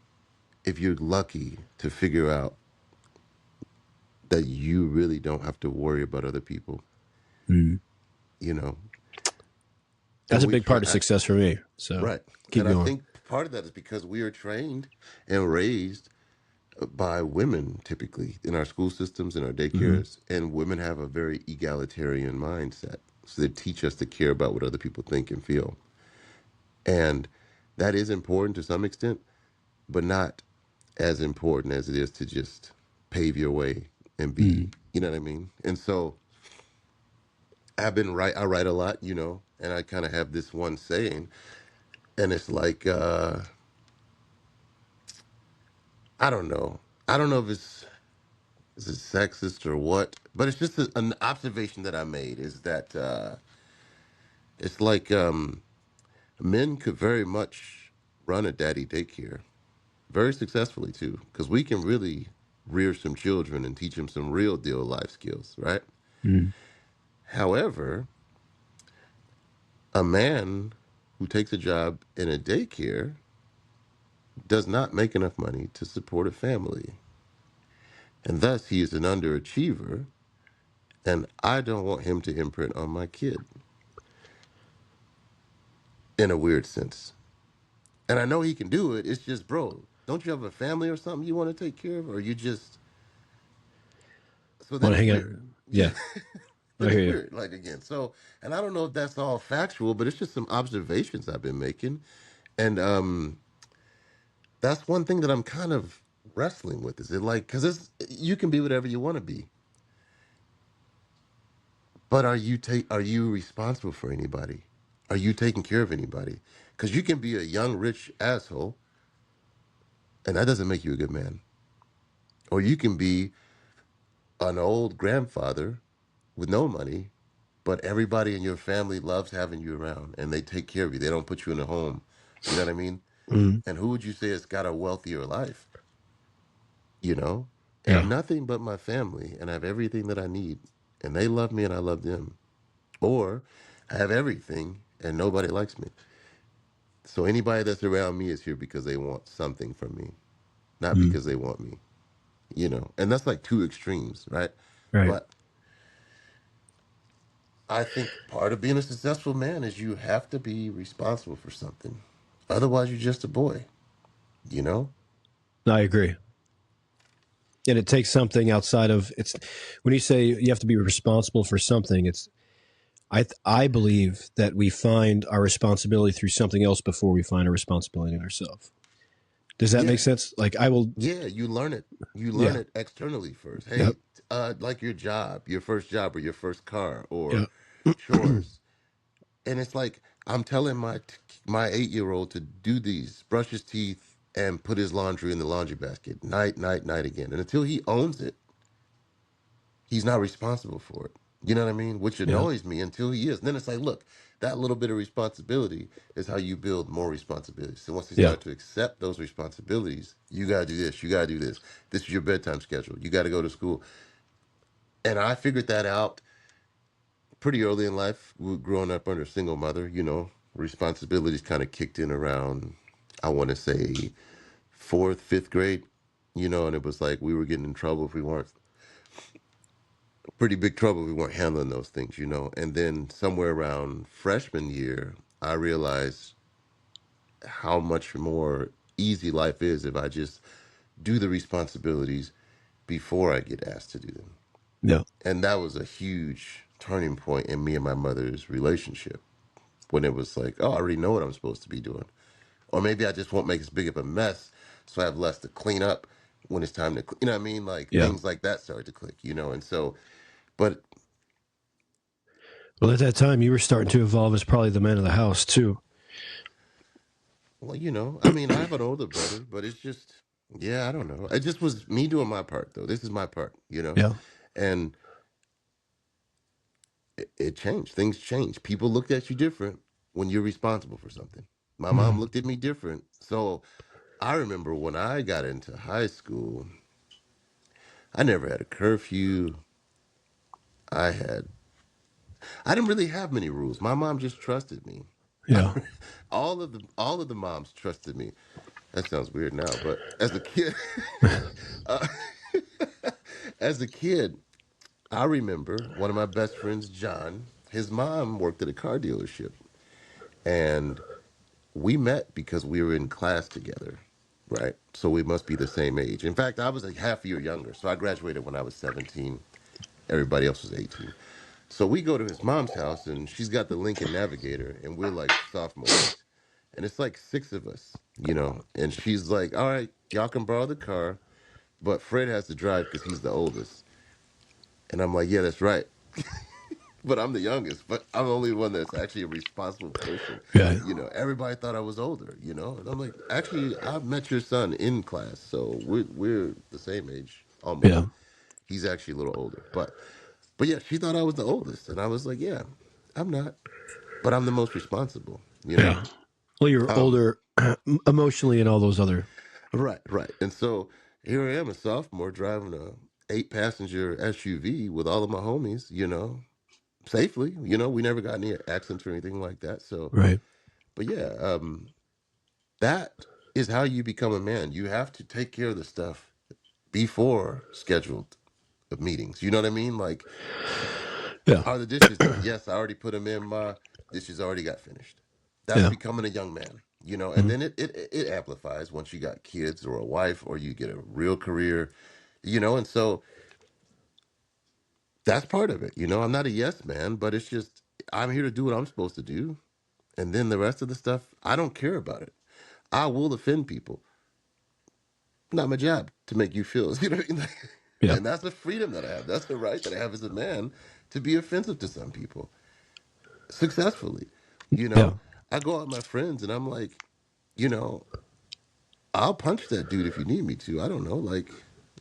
[SPEAKER 2] if you're lucky to figure out that you really don't have to worry about other people,
[SPEAKER 1] Mm.
[SPEAKER 2] you know.
[SPEAKER 1] That's
[SPEAKER 2] And
[SPEAKER 1] a
[SPEAKER 2] we
[SPEAKER 1] big
[SPEAKER 2] try
[SPEAKER 1] part of success for me. So
[SPEAKER 2] right.
[SPEAKER 1] keep
[SPEAKER 2] And I
[SPEAKER 1] going.
[SPEAKER 2] think part of that is because we are trained and raised by women typically in our school systems and our
[SPEAKER 1] Mm-hmm.
[SPEAKER 2] daycares, and women have a very egalitarian mindset. So they teach us to care about what other people think and feel. And that is important to some extent, but not as important as it is to just pave your way and
[SPEAKER 1] Mm.
[SPEAKER 2] you know what I mean? And so I write a lot, and I kind of have this one saying, and it's like, I don't know. I don't know if it's sexist or what, but it's just an observation that I made is that, it's like, men could very much run a daddy daycare very successfully too, because we can really rear some children and teach them some real deal life skills, right?
[SPEAKER 1] Mm.
[SPEAKER 2] However, a man who takes a job in a daycare does not make enough money to support a family, and thus he is an underachiever. And I don't want him to imprint on my kid in a weird sense. And I know he can do it. It's just, bro, don't you have a family or something you want to take care of, or you just so then
[SPEAKER 1] Want to
[SPEAKER 2] it's
[SPEAKER 1] hang out?
[SPEAKER 2] weird.
[SPEAKER 1] Yeah. I
[SPEAKER 2] Then
[SPEAKER 1] hear
[SPEAKER 2] it's
[SPEAKER 1] you.
[SPEAKER 2] weird, like again. So, and I don't know if that's all factual, but it's just some observations I've been making, and that's one thing that I'm kind of wrestling with. Is it like because it's you can be whatever you want to be, but are you responsible for anybody? Are you taking care of anybody? Because you can be a young rich asshole, and that doesn't make you a good man. Or you can be an old grandfather with no money, but everybody in your family loves having you around, and they take care of you. They don't put you in a home. You know what I mean?
[SPEAKER 1] Mm.
[SPEAKER 2] And who would you say has got a wealthier life? You know, have
[SPEAKER 1] Yeah.
[SPEAKER 2] nothing but my family, and I have everything that I need, and they love me, and I love them. Or I have everything, and nobody likes me. So anybody that's around me is here because they want something from me, not
[SPEAKER 1] Mm.
[SPEAKER 2] because they want me. And that's like two extremes, right?
[SPEAKER 1] Right.
[SPEAKER 2] But I think part of being a successful man is you have to be responsible for something. Otherwise, you're just a boy, you know?
[SPEAKER 1] No, I agree. And it takes something outside of it's when you say you have to be responsible for something. It's I believe that we find our responsibility through something else before we find our responsibility in ourselves. Does that make
[SPEAKER 2] Yeah,
[SPEAKER 1] sense? Like I will,
[SPEAKER 2] yeah, you learn it. You learn
[SPEAKER 1] yeah,
[SPEAKER 2] it externally first.
[SPEAKER 1] yeah,
[SPEAKER 2] Hey, like your job, your first job or your first car
[SPEAKER 1] yeah,
[SPEAKER 2] or chores. And it's like I'm telling my 8 year old to do these, brush his teeth and put his laundry in the laundry basket, night again. And until he owns it, he's not responsible for it. You know what I mean? Which
[SPEAKER 1] yeah,
[SPEAKER 2] annoys me until he is. And then it's like, look, that little bit of responsibility is how you build more responsibilities. So once they
[SPEAKER 1] yeah,
[SPEAKER 2] start to accept those responsibilities, you gotta do this, you gotta do this. This is your bedtime schedule. You gotta go to school. And I figured that out pretty early in life. Growing up under a single mother, responsibilities kind of kicked in around, I want to say, fourth, fifth grade. And it was like we were getting in trouble if we weren't pretty big trouble if we weren't handling those things. And then somewhere around freshman year, I realized how much more easy life is if I just do the responsibilities before I get asked to do them.
[SPEAKER 1] yeah,
[SPEAKER 2] And that was a huge turning point in me and my mother's relationship when it was like, oh, I already know what I'm supposed to be doing. Or maybe I just won't make as big of a mess so I have less to clean up when it's time to, you know what I mean? Like
[SPEAKER 1] yeah.
[SPEAKER 2] things like that started to click. And so, but
[SPEAKER 1] Well, at that time, you were starting to evolve as probably the man of the house too.
[SPEAKER 2] well, I mean, I have an older brother, but it's just, yeah, I don't know. It just was me doing my part, though. This is my part.
[SPEAKER 1] Yeah,
[SPEAKER 2] And it changed. Things changed. People looked at you different when you're responsible for something. My mom
[SPEAKER 1] mm,
[SPEAKER 2] looked at me different. So I remember when I got into high school, I never had a curfew. I had, I didn't really have many rules. My mom just trusted me.
[SPEAKER 1] yeah,
[SPEAKER 2] All of the moms trusted me. That sounds weird now, but as a kid, uh, as a kid, I remember one of my best friends, John. His mom worked at a car dealership, and we met because we were in class together, right? So we must be the same age. In fact, I was a half year younger, so I graduated when I was 17. Everybody else was 18. So we go to his mom's house, and she's got the Lincoln Navigator, and we're like sophomores, and it's like six of us. And she's like, "All right, y'all can borrow the car, but Fred has to drive because he's the oldest." And I'm like, "Yeah, that's right." But I'm the youngest, but I'm the only one that's actually a responsible person.
[SPEAKER 1] yeah,
[SPEAKER 2] Everybody thought I was older. And I'm like, actually, I met your son in class, so we're the same age
[SPEAKER 1] yeah,
[SPEAKER 2] almost. He's actually a little older, but yeah, she thought I was the oldest, and I was like, yeah, I'm not, but I'm the most responsible. You know,
[SPEAKER 1] yeah. Well, you're
[SPEAKER 2] um,
[SPEAKER 1] older emotionally and all those other.
[SPEAKER 2] right, and so here I am, a sophomore, driving a 8-passenger SUV with all of my homies. Safely. We never got any accidents or anything like that. So,
[SPEAKER 1] Right.
[SPEAKER 2] but yeah, that is how you become a man. You have to take care of the stuff before scheduled meetings. You know what I mean? Like,
[SPEAKER 1] Yeah.
[SPEAKER 2] are the dishes done? Yes, I already put them in. My dishes already got finished. That's
[SPEAKER 1] Yeah.
[SPEAKER 2] becoming a young man. And
[SPEAKER 1] Mhm.
[SPEAKER 2] then it amplifies once you got kids or a wife or you get a real career. And so that's part of it. I'm not a yes man, but it's just I'm here to do what I'm supposed to do. And then the rest of the stuff, I don't care about it. I will offend people. Not my job to make you feel, you know what I mean?
[SPEAKER 1] Yeah.
[SPEAKER 2] And that's the freedom that I have. That's the right that I have as a man to be offensive to some people successfully. You
[SPEAKER 1] Yeah.
[SPEAKER 2] know, I go out with my friends and I'm like, you know, I'll punch that dude if you need me to. I don't know. Like,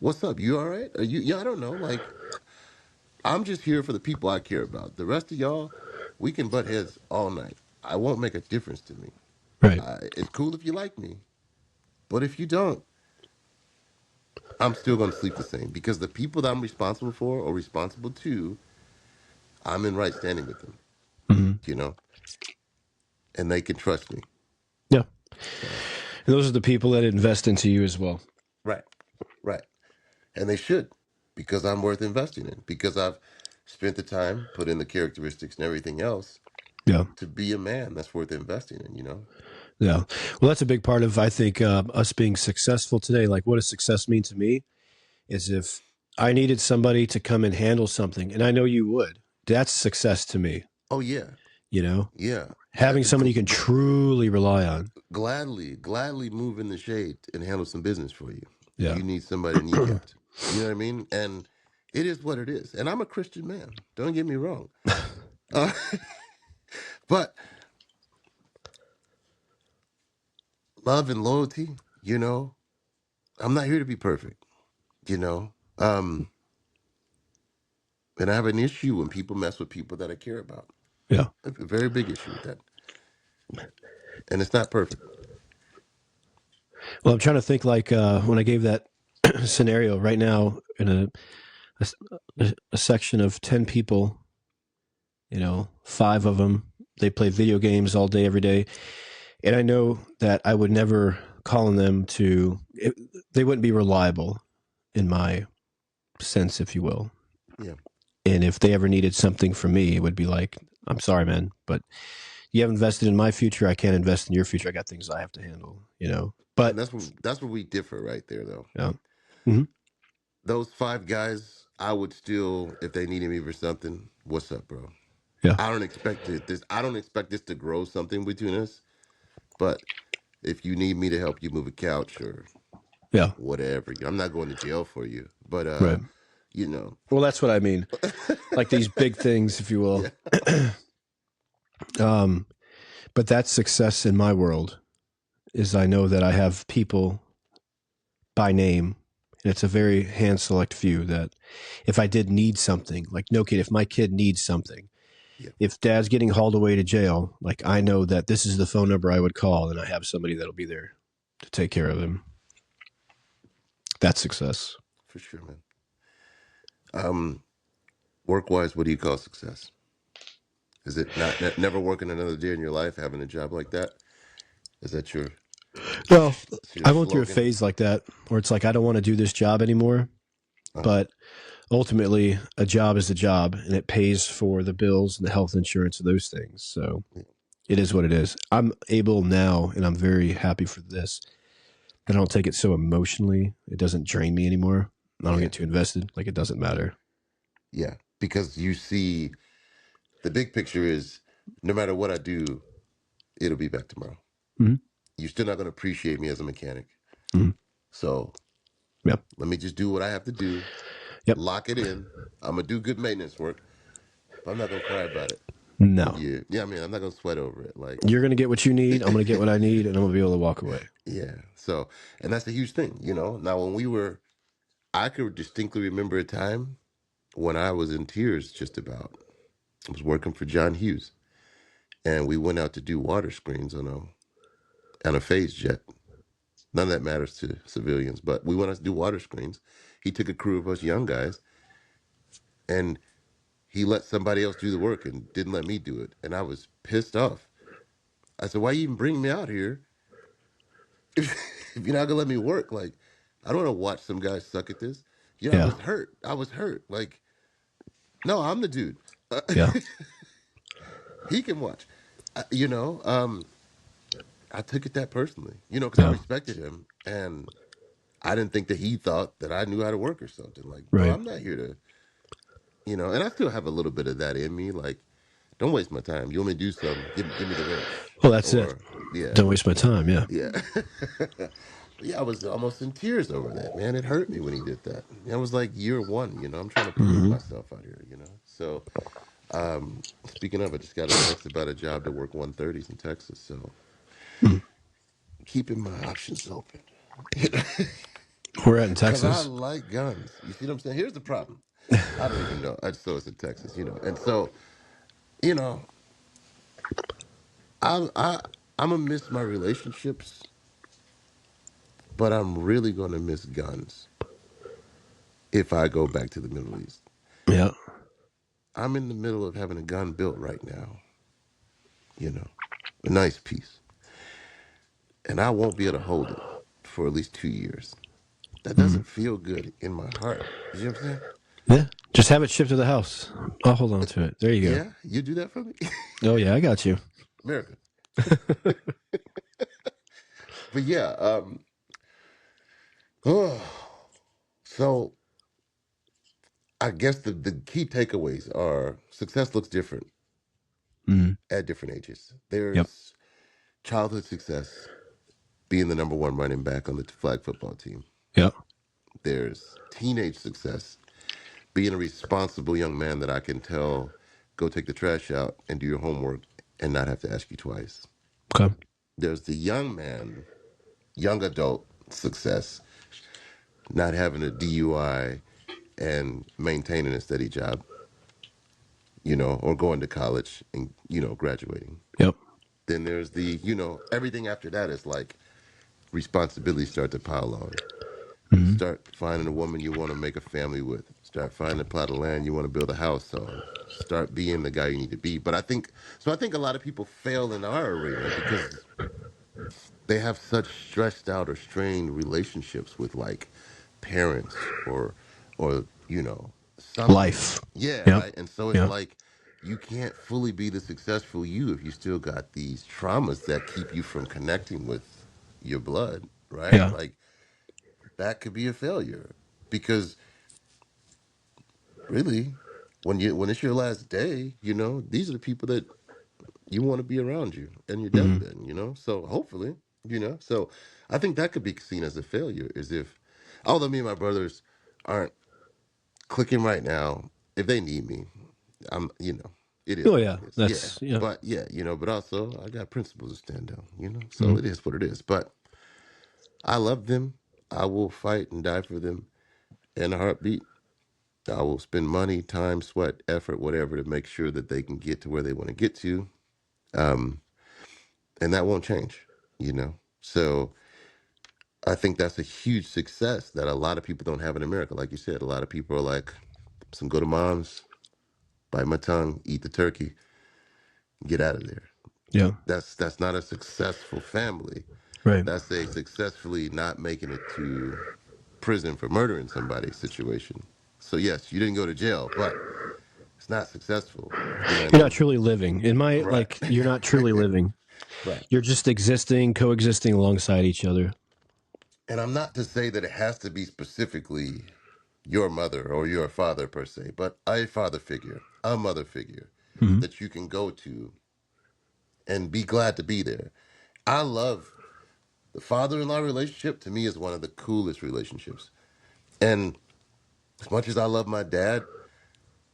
[SPEAKER 2] what's up? You all right? Are you? Yeah, I don't know. Like, I'm just here for the people I care about. The rest of y'all, we can butt heads all night. I won't make a difference to me.
[SPEAKER 1] Right.
[SPEAKER 2] It's cool if you like me, but if you don't, I'm still going to sleep the same because the people that I'm responsible for or responsible to, I'm in right standing with them,
[SPEAKER 1] Hmm.
[SPEAKER 2] you know, and they can trust me.
[SPEAKER 1] Yeah.
[SPEAKER 2] So,
[SPEAKER 1] And those are the people that invest into you as well.
[SPEAKER 2] right, right. And they should because I'm worth investing in because I've spent the time, put in the characteristics and everything else
[SPEAKER 1] Yeah.
[SPEAKER 2] to be a man that's worth investing in.
[SPEAKER 1] Yeah. Well, that's a big part of, I think, us being successful today. Like, what does success mean to me? is if I needed somebody to come and handle something, and I know you would. That's success to me.
[SPEAKER 2] Oh yeah,
[SPEAKER 1] You know,
[SPEAKER 2] yeah.
[SPEAKER 1] having somebody you can truly rely on.
[SPEAKER 2] Gladly move in the shade and handle some business for you if
[SPEAKER 1] Yeah.
[SPEAKER 2] you need somebody kneecapped. You know what I mean? And it is what it is. And I'm a Christian man. Don't get me wrong. Uh, but love and loyalty, I'm not here to be perfect, you know. Um, and I have an issue when people mess with people that I care about.
[SPEAKER 1] Yeah.
[SPEAKER 2] I have a very big issue with that. And it's not perfect.
[SPEAKER 1] Well, I'm trying to think like when I gave that scenario right now in a section of 10 people, 5 of them, they play video games all day, every day. And I know that I would never call on them they wouldn't be reliable in my sense, if you will.
[SPEAKER 2] Yeah.
[SPEAKER 1] And if they ever needed something from me, it would be like, I'm sorry, man, but you have invested in my future. I can't invest in your future. I got things I have to handle.
[SPEAKER 2] And
[SPEAKER 1] But
[SPEAKER 2] that's where we differ right there though.
[SPEAKER 1] yeah. Mm-hmm.
[SPEAKER 2] Those 5 guys, I would still, if they needed me for something, what's up, bro?
[SPEAKER 1] Yeah.
[SPEAKER 2] I don't expect this to grow something between us. But if you need me to help you move a couch or
[SPEAKER 1] Yeah.
[SPEAKER 2] whatever, I'm not going to jail for you. But
[SPEAKER 1] Right.
[SPEAKER 2] you know.
[SPEAKER 1] Well, that's what I mean. Like these big things, if you will.
[SPEAKER 2] Yeah.
[SPEAKER 1] um, but that's success in my world is I know that I have people by name. And it's a very hand select few that if I did need something, like no kid, if my kid needs something,
[SPEAKER 2] Yeah.
[SPEAKER 1] if dad's getting hauled away to jail, like I know that this is the phone number I would call and I have somebody that'll be there to take care of him. That's success.
[SPEAKER 2] For sure, man. Work wise, what do you call success? Is it not never working another day in your life, having a job like that? Is that
[SPEAKER 1] No,
[SPEAKER 2] your
[SPEAKER 1] I went through a
[SPEAKER 2] slogan?
[SPEAKER 1] phase like that where it's like, I don't want to do this job anymore,
[SPEAKER 2] Uh-huh.
[SPEAKER 1] but ultimately a job is a job and it pays for the bills and the health insurance and those things. So
[SPEAKER 2] Yeah.
[SPEAKER 1] it is what it is. I'm able now and I'm very happy for this. I don't take it so emotionally. It doesn't drain me anymore. I don't
[SPEAKER 2] Yeah.
[SPEAKER 1] get too invested. Like it doesn't matter.
[SPEAKER 2] Yeah. Because you see the big picture is no matter what I do, it'll be back tomorrow.
[SPEAKER 1] Mm-hmm.
[SPEAKER 2] You're still not going to appreciate me as a mechanic.
[SPEAKER 1] Mm-hmm.
[SPEAKER 2] So
[SPEAKER 1] Yep.
[SPEAKER 2] let me just do what I have to do,
[SPEAKER 1] Yep.
[SPEAKER 2] lock it in. I'm going to do good maintenance work, but I'm not going to cry about it.
[SPEAKER 1] No.
[SPEAKER 2] Yeah, I mean, I'm not going to sweat over it. Like,
[SPEAKER 1] You're going to get what you need. I'm going to get what I need and I'm going to be able to walk away.
[SPEAKER 2] yeah. So, and that's a huge thing, Now, I could distinctly remember a time when I was in tears just about. I was working for John Hughes, and we went out to do water screens on a phase jet. None of that matters to civilians, but we went out to do water screens. He took a crew of us young guys, and he let somebody else do the work and didn't let me do it. And I was pissed off. I said, why you even bring me out here if you're not gonna let me work? Like, I don't want to watch some guys suck at this. I
[SPEAKER 1] Yeah.
[SPEAKER 2] was hurt. I was hurt. Like, no, I'm the dude.
[SPEAKER 1] Yeah.
[SPEAKER 2] He can watch. I, you know, I took it that personally, because I
[SPEAKER 1] Yeah.
[SPEAKER 2] respected him, and I didn't think that he thought that I knew how to work or something. Like, bro,
[SPEAKER 1] Right.
[SPEAKER 2] I'm not here to, and I still have a little bit of that in me. Like, don't waste my time. You want me to do something? Give me the wrench.
[SPEAKER 1] Well, that's it.
[SPEAKER 2] Or yeah,
[SPEAKER 1] Don't waste my time. Yeah.
[SPEAKER 2] yeah. But yeah, I was almost in tears over that, man. It hurt me when he did that. It was like year one, I'm trying to prove
[SPEAKER 1] Mm-hmm.
[SPEAKER 2] myself out here. So, speaking of, I just got a text about a job to work 130s in Texas. So, keeping my options open.
[SPEAKER 1] We're at in
[SPEAKER 2] Because I
[SPEAKER 1] Texas.
[SPEAKER 2] like guns. You see what I'm saying? Here's the problem. I don't even know. I just know it's in Texas. And so, you know, I I'm gonna miss my relationships, but I'm really gonna miss guns if I go back to the Middle East.
[SPEAKER 1] Yeah.
[SPEAKER 2] I'm in the middle of having a gun built right now, a nice piece. And I won't be able to hold it for at least 2 years. That
[SPEAKER 1] Mm-hmm.
[SPEAKER 2] doesn't feel good in my heart. You see what I'm saying?
[SPEAKER 1] Yeah. Just have it shipped to the house. I'll hold on to it. There you go.
[SPEAKER 2] Yeah, you do that for me?
[SPEAKER 1] Oh yeah, I got you.
[SPEAKER 2] America. But yeah, oh, so I guess the key takeaways are success looks different
[SPEAKER 1] Mm.
[SPEAKER 2] at different ages.
[SPEAKER 1] Yep.
[SPEAKER 2] There's childhood success, being the number one running back on the flag football team.
[SPEAKER 1] Yep.
[SPEAKER 2] There's teenage success, being a responsible young man that I can tell, go take the trash out and do your homework and not have to ask you twice.
[SPEAKER 1] Okay.
[SPEAKER 2] There's the young man, young adult success, not having a DUI and maintaining a steady job, or going to college and, graduating.
[SPEAKER 1] Yep.
[SPEAKER 2] Then there's the, everything after that is like responsibilities start to pile on.
[SPEAKER 1] Mm.
[SPEAKER 2] Start finding a woman you want to make a family with. Start finding a plot of land you want to build a house on. Start being the guy you need to be. But I think a lot of people fail in our arena because they have such stressed out or strained relationships with like parents or something.
[SPEAKER 1] Life.
[SPEAKER 2] Yeah,
[SPEAKER 1] Yep.
[SPEAKER 2] right. And so it's
[SPEAKER 1] Yep.
[SPEAKER 2] like you can't fully be the successful you if you still got these traumas that keep you from connecting with your blood, right?
[SPEAKER 1] Yeah.
[SPEAKER 2] Like that could be a failure because really when it's your last day, these are the people that you want to be around you and your
[SPEAKER 1] Mm.
[SPEAKER 2] deathbed, so hopefully, so I think that could be seen as a failure, is if, although me and my brothers aren't clicking right now, if they need me, I'm, it is
[SPEAKER 1] Oh
[SPEAKER 2] what
[SPEAKER 1] yeah.
[SPEAKER 2] it is. Yeah.
[SPEAKER 1] That's yeah.
[SPEAKER 2] But yeah, but also I got principles to stand on, so
[SPEAKER 1] Mm.
[SPEAKER 2] it is what it is. But I love them. I will fight and die for them in a heartbeat. I will spend money, time, sweat, effort, whatever, to make sure that they can get to where they want to get to. Um, and that won't change, So I think that's a huge success that a lot of people don't have in America. Like you said, a lot of people are like, some good moms, bite my tongue, eat the turkey, get out of there.
[SPEAKER 1] Yeah.
[SPEAKER 2] That's not a successful family.
[SPEAKER 1] Right.
[SPEAKER 2] That's a successfully not making it to prison for murdering somebody situation. So yes, you didn't go to jail, but it's not successful. You know what I
[SPEAKER 1] You're not
[SPEAKER 2] mean?
[SPEAKER 1] truly living. In my
[SPEAKER 2] Right.
[SPEAKER 1] you're not truly living.
[SPEAKER 2] Right.
[SPEAKER 1] You're just existing, coexisting alongside each other.
[SPEAKER 2] And I'm not to say that it has to be specifically your mother or your father per se, but a father figure, a mother figure
[SPEAKER 1] Mm-hmm.
[SPEAKER 2] that you can go to and be glad to be there. I love the father-in-law relationship. To me, is one of the coolest relationships. And as much as I love my dad,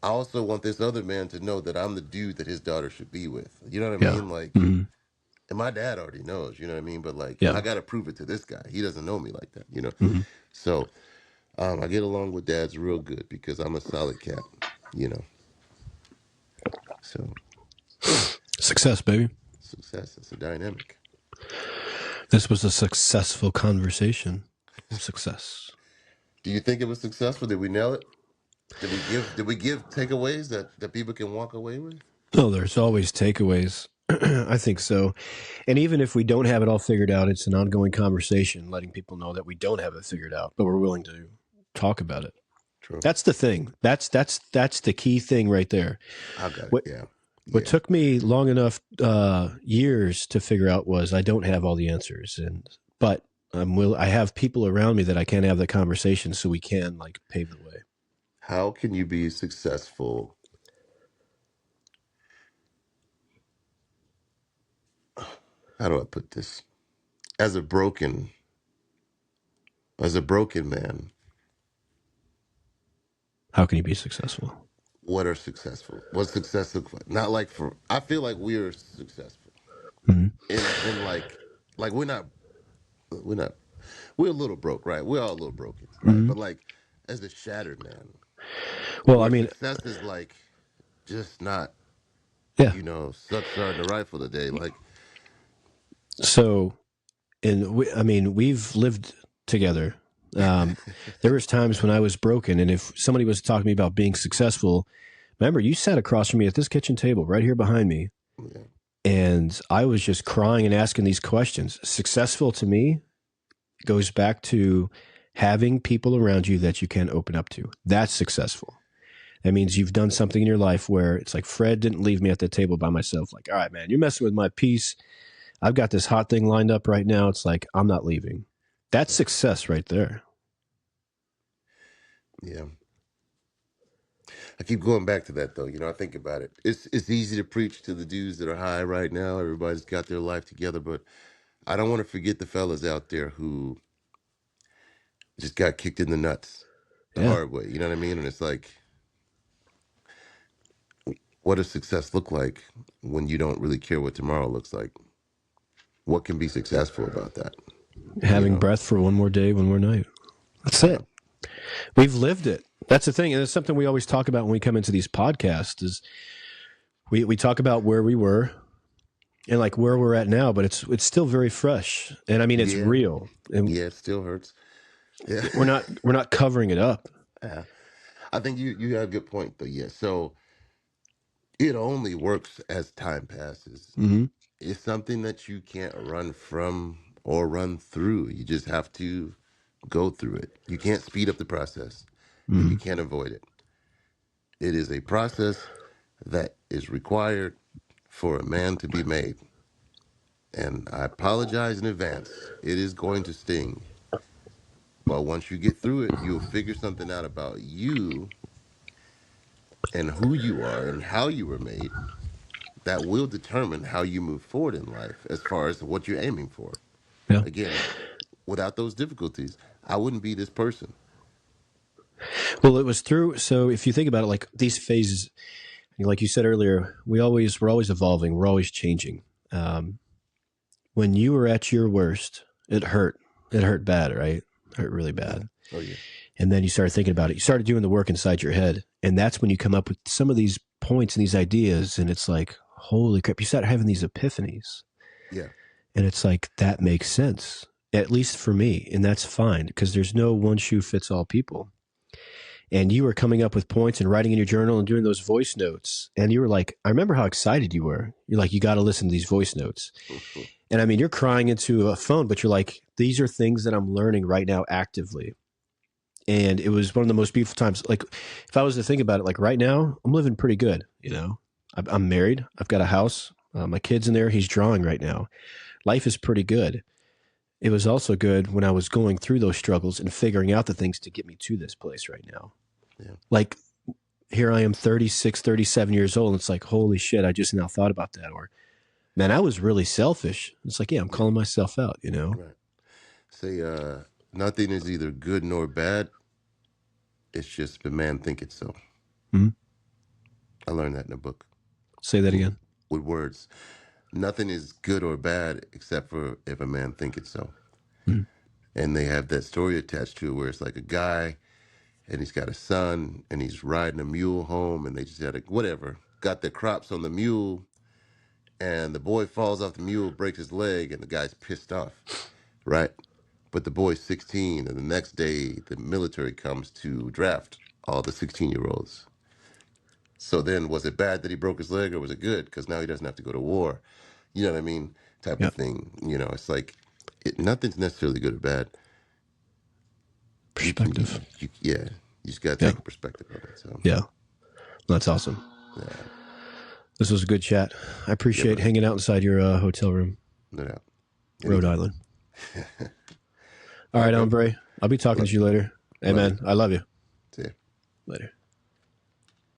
[SPEAKER 2] I also want this other man to know that I'm the dude that his daughter should be with. You know what I
[SPEAKER 1] Yeah.
[SPEAKER 2] mean? Like,
[SPEAKER 1] Mm-hmm.
[SPEAKER 2] and my dad already knows, you know what I mean? But like,
[SPEAKER 1] Yeah.
[SPEAKER 2] I got to prove it to this guy. He doesn't know me like that.
[SPEAKER 1] Mm-hmm.
[SPEAKER 2] So I get along with dads real good because I'm a solid cat, you know. So
[SPEAKER 1] Success, baby.
[SPEAKER 2] success, it's a dynamic.
[SPEAKER 1] This was a successful conversation. Success.
[SPEAKER 2] Do you think it was successful? Did we nail it? Did we give takeaways that people can walk away with?
[SPEAKER 1] Oh, there's always takeaways. I think so. And even if we don't have it all figured out, it's an ongoing conversation, letting people know that we don't have it figured out, but we're willing to talk about it.
[SPEAKER 2] True.
[SPEAKER 1] That's the thing. That's the key thing right there.
[SPEAKER 2] I got it.
[SPEAKER 1] What
[SPEAKER 2] Yeah.
[SPEAKER 1] what
[SPEAKER 2] Yeah.
[SPEAKER 1] took me long enough years to figure out was I don't have all the answers, but I have people around me that I can have the conversation, so we can like pave the way.
[SPEAKER 2] How can you be successful? How do I put this? As a broken, as a broken man,
[SPEAKER 1] How can you be successful?
[SPEAKER 2] what are successful? What's success look like? Not like for. I feel like we're successful
[SPEAKER 1] Mm-hmm.
[SPEAKER 2] in like we're not we're a little broke, right? We're all a little broken, right?
[SPEAKER 1] Mm-hmm.
[SPEAKER 2] But like as a shattered man,
[SPEAKER 1] Well, I
[SPEAKER 2] where
[SPEAKER 1] mean,
[SPEAKER 2] success is like just not,
[SPEAKER 1] yeah.
[SPEAKER 2] suck starting the rifle today. Like,
[SPEAKER 1] So, I mean, we've lived together. Um, there was times when I was broken, and if somebody was talking to me about being successful, remember you sat across from me at this kitchen table right here behind me,
[SPEAKER 2] yeah,
[SPEAKER 1] and I was just crying and asking these questions. Successful to me goes back to having people around you that you can open up to. That's successful. That means you've done something in your life where it's like Fred didn't leave me at the table by myself. Like, all right, man, you're messing with my peace. I've got this hot thing lined up right now. It's like, I'm not leaving. That's success right there.
[SPEAKER 2] yeah. I keep going back to that though. I think about it. It's easy to preach to the dudes that are high right now. Everybody's got their life together, but I don't want to forget the fellas out there who just got kicked in the nuts the
[SPEAKER 1] Yeah.
[SPEAKER 2] hard way. You know what I mean? And it's like, what does success look like when you don't really care what tomorrow looks like? What can be successful about that? You
[SPEAKER 1] Having
[SPEAKER 2] know?
[SPEAKER 1] breath for one more day, one more night. That's
[SPEAKER 2] Yeah.
[SPEAKER 1] it. We've lived it. That's the thing. And it's something we always talk about when we come into these podcasts is we talk about where we were and like where we're at now, but it's still very fresh. And I mean, it's
[SPEAKER 2] Yeah.
[SPEAKER 1] real. And
[SPEAKER 2] Yeah. It still hurts. Yeah.
[SPEAKER 1] we're not covering it up.
[SPEAKER 2] Yeah. I think you have a good point though. Yeah. So it only works as time passes.
[SPEAKER 1] Mm-hmm.
[SPEAKER 2] It's something that you can't run from or run through. You just have to go through it. You can't speed up the process and
[SPEAKER 1] Mm-hmm.
[SPEAKER 2] you can't avoid it. It is a process that is required for a man to be made. And I apologize in advance. It is going to sting. But once you get through it, you'll figure something out about you and who you are and how you were made that will determine how you move forward in life as far as what you're aiming for.
[SPEAKER 1] Yeah.
[SPEAKER 2] Again, without those difficulties, I wouldn't be this person.
[SPEAKER 1] Well, it was through. So if you think about it, like these phases, like you said earlier, we're always evolving. We're always changing. When you were at your worst, it hurt. It hurt bad, right? It hurt really
[SPEAKER 2] Yeah.
[SPEAKER 1] bad.
[SPEAKER 2] Oh, yeah.
[SPEAKER 1] And then you started thinking about it. You started doing the work inside your head. And that's when you come up with some of these points and these ideas. And it's like, holy crap, you start having these epiphanies.
[SPEAKER 2] Yeah.
[SPEAKER 1] And it's like, that makes sense, at least for me. And that's fine because there's no one shoe fits all people. And you were coming up with points and writing in your journal and doing those voice notes. And you were like, I remember how excited you were. You're like, you got to listen to these voice notes. And I mean, you're crying into a phone, but you're like, these are things that I'm learning right now actively. And it was one of the most beautiful times. Like, if I was to think about it, like right now, I'm living pretty good. You know, I'm married. I've got a house. My kid's in there. He's drawing right now. Life is pretty good. It was also good when I was going through those struggles and figuring out the things to get me to this place right now.
[SPEAKER 2] Yeah.
[SPEAKER 1] Like, here I am 36, 37 years old. And it's like, holy shit, I just now thought about that. Or, man, I was really selfish. It's like, yeah, I'm calling myself out, you know?
[SPEAKER 2] Right. Say, nothing is either good nor bad. It's just the man think it so.
[SPEAKER 1] Mm-hmm.
[SPEAKER 2] I learned that in a book.
[SPEAKER 1] Say that again.
[SPEAKER 2] With words. Nothing is good or bad except for if a man think it so.
[SPEAKER 1] Mm-hmm.
[SPEAKER 2] And they have that story attached to it where it's like a guy and he's got a son and he's riding a mule home and they just had got their crops on the mule and the boy falls off the mule, breaks his leg, and the guy's pissed off, right? But the boy's 16 and the next day the military comes to draft all the 16-year-olds. So then was it bad that he broke his leg or was it good? Because now he doesn't have to go to war. You know what I mean? Type of
[SPEAKER 1] Yep.
[SPEAKER 2] thing. It's like nothing's necessarily good or bad.
[SPEAKER 1] Perspective.
[SPEAKER 2] You just got to
[SPEAKER 1] Yeah.
[SPEAKER 2] take a perspective on it. So
[SPEAKER 1] Yeah. That's awesome.
[SPEAKER 2] yeah,
[SPEAKER 1] This was a good chat. I appreciate
[SPEAKER 2] bro.
[SPEAKER 1] hanging out inside your hotel room,
[SPEAKER 2] No doubt.
[SPEAKER 1] Rhode Island. All right,
[SPEAKER 2] bro.
[SPEAKER 1] hombre. I'll be talking to you later. Hey,
[SPEAKER 2] Love
[SPEAKER 1] man. I love you.
[SPEAKER 2] See ya.
[SPEAKER 1] Later.